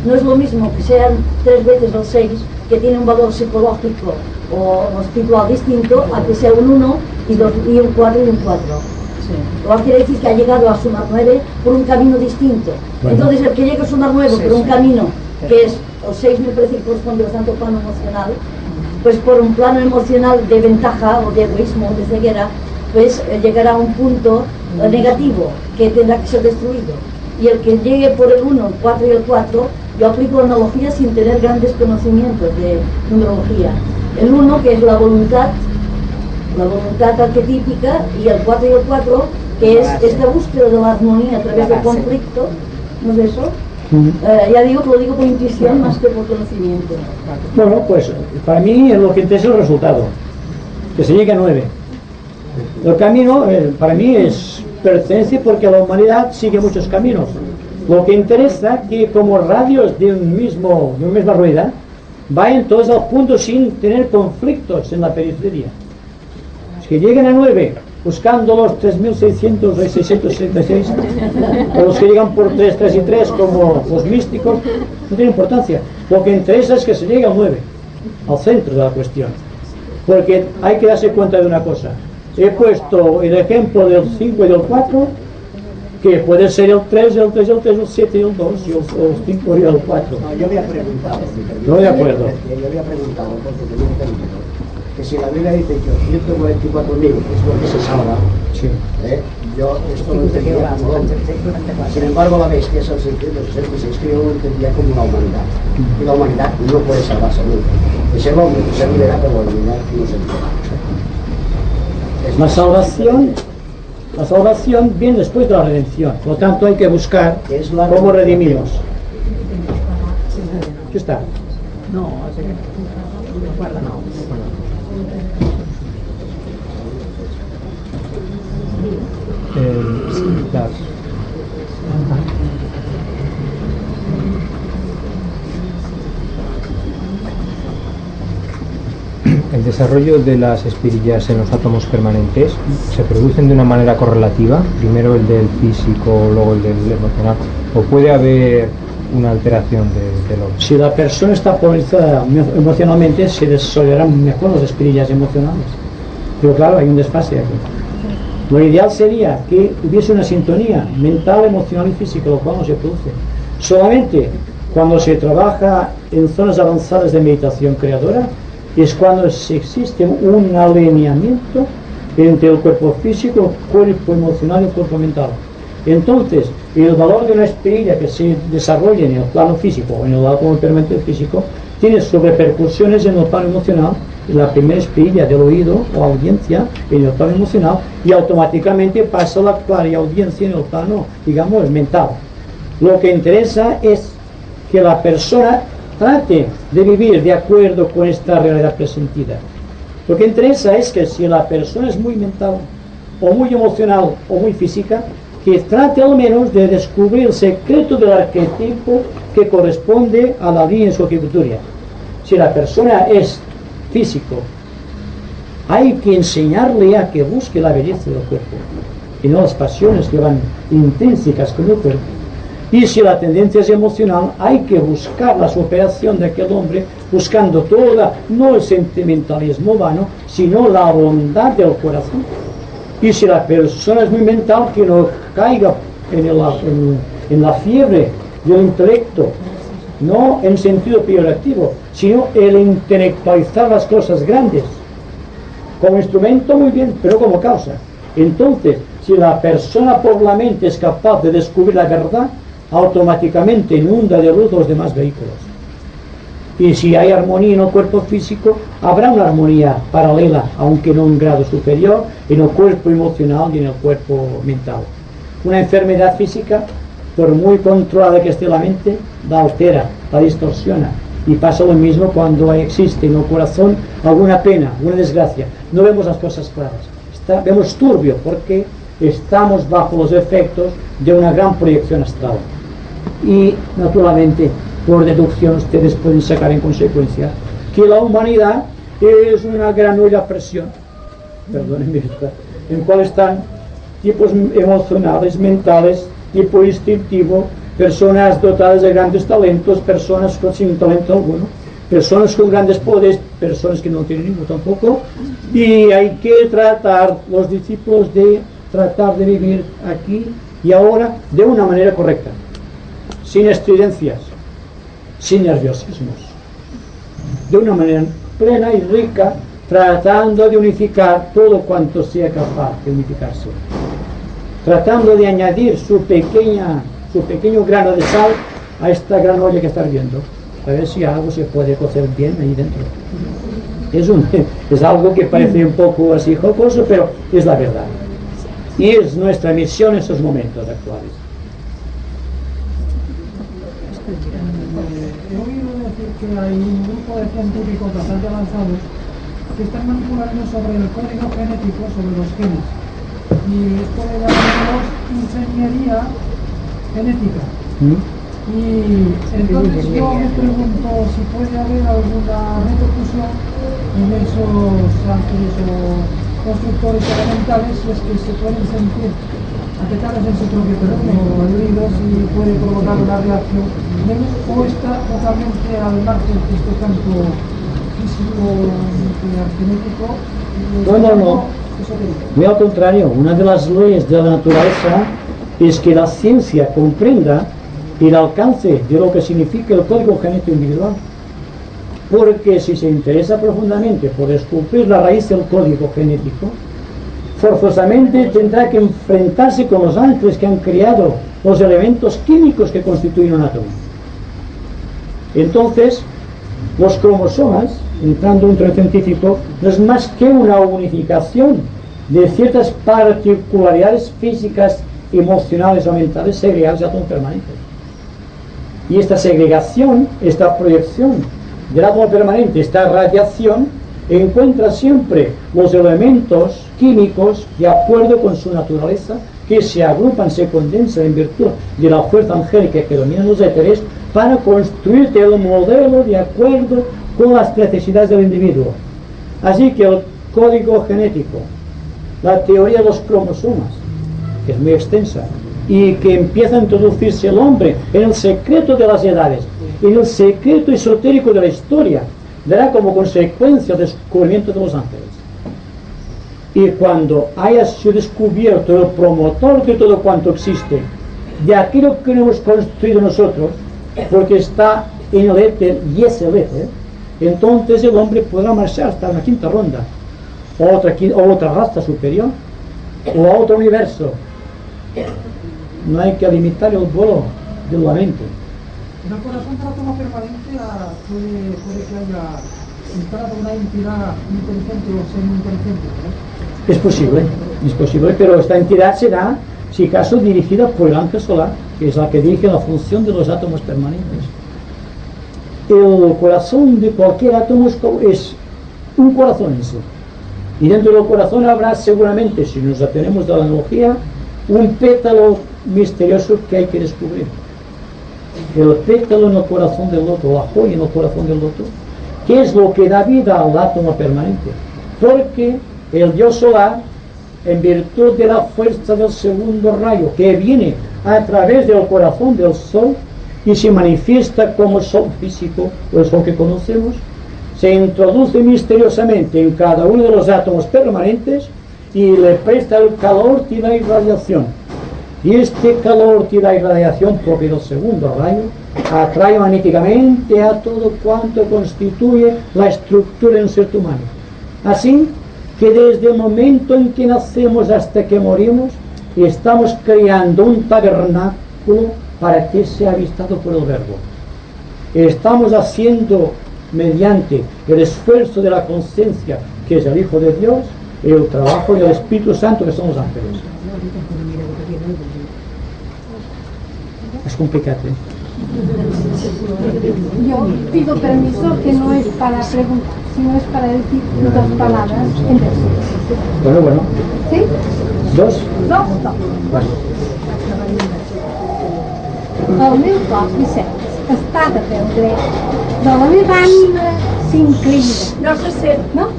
no es lo mismo que sean 3 veces el 6, que tiene un valor psicológico o espiritual distinto, a que sea un 1 y un 4 y un 4. Lo que quiere decir que ha llegado a sumar 9 por un camino distinto. Bueno. Entonces el que llega a sumar 9 por un camino que es, o 6 me parece que corresponde bastante al plano emocional, pues por un plano emocional de ventaja o de egoísmo, de ceguera, pues llegará a un punto negativo que tendrá que ser destruido. Y el que llegue por el 1, el 4 y el 4, yo aplico la analogía sin tener grandes conocimientos de numerología. El 1, que es la voluntad arquetípica, y el 4 y el 4, que es esta búsqueda de la armonía a través del conflicto, ¿no es eso? Ya digo que lo digo por intuición más que por conocimiento. Bueno, pues para mí lo que interesa es el resultado, que se llegue a 9. El camino para mí es pertenece porque a la humanidad sigue muchos caminos. Lo que interesa que como radios de una misma rueda vayan todos al punto sin tener conflictos en la periferia. Que lleguen a 9 buscando los 3.600 o 666, o los que llegan por 3, 3 y 3 como los místicos, no tiene importancia. Lo que interesa es que se llegue al 9, al centro de la cuestión, porque hay que darse cuenta de una cosa. He puesto el ejemplo del 5 y del 4, que puede ser el 3, el 3, el 3, el 7 y el 2, y el 5 y el 4. No, yo había preguntado. No, de acuerdo. Yo había preguntado, porque tenía entendido, que si la Biblia dice que 144.000 es lo que se salva, Sí. yo esto lo entendía como hombre. Sin embargo, la bestia es el 666, que yo lo entendía como una humanidad. Y la humanidad no puede salvarse nunca. Es el hombre que se libera, pero la humanidad no se libera. La salvación viene después de la redención. Por lo tanto, hay que buscar cómo redimirnos. ¿Qué está? No, guarda, no. Claro. El desarrollo de las espirillas en los átomos permanentes se producen de una manera correlativa, primero el del físico, luego el del emocional, o puede haber una alteración del hombre. Si la persona está polarizada emocionalmente, se desarrollarán mejor las espirillas emocionales. Pero claro, hay un desfase aquí. Lo ideal sería que hubiese una sintonía mental, emocional y física, lo cual no se produce. Solamente cuando se trabaja en zonas avanzadas de meditación creadora es cuando existe un alineamiento entre el cuerpo físico, el cuerpo emocional y el cuerpo mental. Entonces, el valor de una espirilla que se desarrolla en el plano físico o en el átomo permanente físico tiene sus repercusiones en el plano emocional. La primera espirilla del oído o audiencia en el plano emocional y automáticamente pasa a la clara audiencia en el plano, digamos, mental. Lo que interesa es que la persona trate de vivir de acuerdo con esta realidad presentida. Lo que interesa es que si la persona es muy mental o muy emocional o muy física, que trate al menos de descubrir el secreto del arquetipo que corresponde a la línea en su ejecutoria. Si la persona es físico, hay que enseñarle a que busque la belleza del cuerpo y no las pasiones que van intrínsecas con el cuerpo. Y si la tendencia es emocional, hay que buscar la superación de aquel hombre buscando no el sentimentalismo vano, sino la bondad del corazón. Y si la persona es muy mental, que no caiga en la fiebre del intelecto, no en sentido peyorativo, sino el intelectualizar las cosas grandes. Como instrumento muy bien, pero como causa. Entonces, si la persona por la mente es capaz de descubrir la verdad, automáticamente inunda de luz los demás vehículos. Y si hay armonía en el cuerpo físico, habrá una armonía paralela, aunque en un grado superior, en el cuerpo emocional y en el cuerpo mental. Una enfermedad física, por muy controlada que esté la mente, la altera, la distorsiona. Y pasa lo mismo cuando existe en el corazón alguna pena, alguna desgracia. No vemos las cosas claras. Vemos turbio porque estamos bajo los efectos de una gran proyección astral. Y naturalmente, por deducción, ustedes pueden sacar en consecuencia que la humanidad es una gran olla a presión, perdónenme, en cual están tipos emocionales, mentales, tipo instintivo, personas dotadas de grandes talentos, personas sin talento alguno, personas con grandes poderes, personas que no tienen ninguno tampoco, y hay que tratar, los discípulos, de tratar de vivir aquí y ahora de una manera correcta, sin estridencias, sin nerviosismos, de una manera plena y rica, tratando de unificar todo cuanto sea capaz de unificarse, tratando de añadir su pequeño grano de sal a esta gran olla que está hirviendo, a ver si algo se puede cocer bien ahí dentro. Es algo que parece un poco así jocoso, pero es la verdad. Y es nuestra misión en estos momentos actuales. He oído decir que hay un grupo de científicos bastante avanzados que están manipulando sobre el código genético, sobre los genes. y esto le llamamos ingeniería genética. Y entonces yo me pregunto si puede haber alguna repercusión en esos ángeles o constructores elementales, si es que se pueden sentir afectados en su propio terreno o heridos y puede provocar una reacción en ellos, o está totalmente al margen de este campo físico, nuclear, genético. No. Muy al contrario, una de las leyes de la naturaleza es que la ciencia comprenda el alcance de lo que significa el código genético individual. Porque si se interesa profundamente por descubrir la raíz del código genético, forzosamente tendrá que enfrentarse con los ángeles que han creado los elementos químicos que constituyen un átomo. Entonces, los cromosomas, entrando en un terreno científico, no es más que una unificación de ciertas particularidades físicas, emocionales o mentales segregadas de átomos permanentes. Y esta segregación, esta proyección del átomo permanente, esta radiación, encuentra siempre los elementos químicos de acuerdo con su naturaleza, que se agrupan, se condensan en virtud de la fuerza angélica que domina los éteres, para construir el modelo de acuerdo con las necesidades del individuo. Así que el código genético, la teoría de los cromosomas, que es muy extensa, y que empieza a introducirse el hombre en el secreto de las edades, en el secreto esotérico de la historia, dará como consecuencia el descubrimiento de los ángeles. Y cuando haya sido descubierto el promotor de todo cuanto existe, de aquello que no hemos construido nosotros, porque está en el éter y es el éter, entonces el hombre podrá marchar hasta una quinta ronda, o otra raza superior, o a otro universo. No hay que limitar el vuelo de la mente. En el corazón de la toma permanente puede que haya instalado una entidad inteligente o semi-inteligente, ¿no? Es posible, pero esta entidad será, si acaso, dirigida por el ángel solar, que es la que dirige la función de los átomos permanentes. El corazón de cualquier átomo es un corazón en sí. Y dentro del corazón habrá seguramente, si nos atenemos de la analogía, un pétalo misterioso que hay que descubrir. El pétalo en el corazón del loto, la joya en el corazón del loto, que es lo que da vida al átomo permanente. Porque el Dios solar, en virtud de la fuerza del segundo rayo que viene a través del corazón del Sol y se manifiesta como Sol físico, o el Sol que conocemos, se introduce misteriosamente en cada uno de los átomos permanentes y le presta el calor y la irradiación. Y este calor y la irradiación propio del segundo rayo atrae magnéticamente a todo cuanto constituye la estructura de un ser humano. Así que desde el momento en que nacemos hasta que morimos, estamos creando un tabernáculo para que sea habitado por el Verbo. Estamos haciendo, mediante el esfuerzo de la conciencia, que es el Hijo de Dios, el trabajo del Espíritu Santo, que son los ángeles. Es complicado, ¿eh? Yo pido permiso, que no es para preguntar, sino es para decir dos palabras en verso. Bueno. ¿Sí? ¿Dos? Dos. Vale. El meu cos, Vicenç, està de peu dret, de la meva ànima s'inclina. No se sent. No?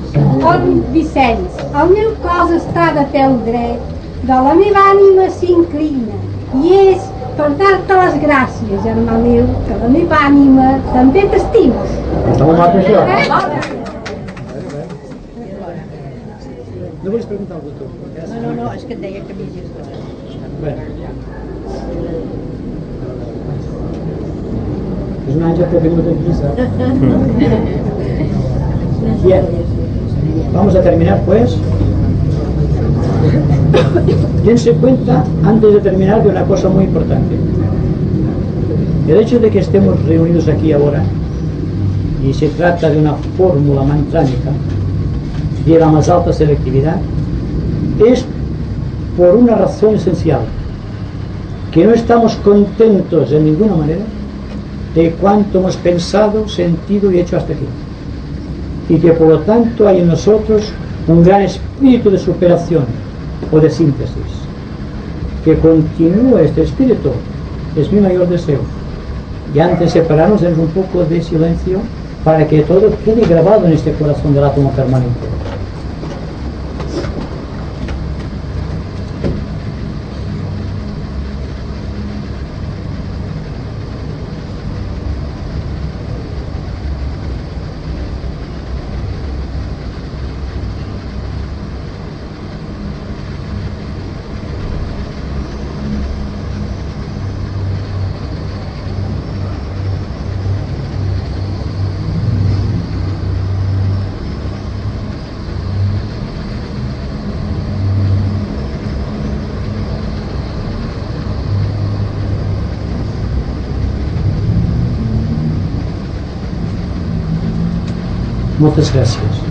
El Vicenç, el meu cos està de peu dret, de la meva ànima s'inclina, i és per dar-te les gràcies, germà meu, que la meva ànima també t'estima. Està molt maco, això. No vols preguntar algú tu? No, és que et deia que vigis coses. Bueno. Es un ángel que vengo de prisa. Bien. Vamos a terminar, pues. Dense cuenta, antes de terminar, de una cosa muy importante. El hecho de que estemos reunidos aquí ahora, y se trata de una fórmula mantránica de la más alta selectividad, es por una razón esencial, que no estamos contentos de ninguna manera de cuánto hemos pensado, sentido y hecho hasta aquí, y que por lo tanto hay en nosotros un gran espíritu de superación, o de síntesis. Que continúe este espíritu es mi mayor deseo. Y antes de separarnos, tenemos un poco de silencio para que todo quede grabado en este corazón del átomo permanente. Muchas gracias.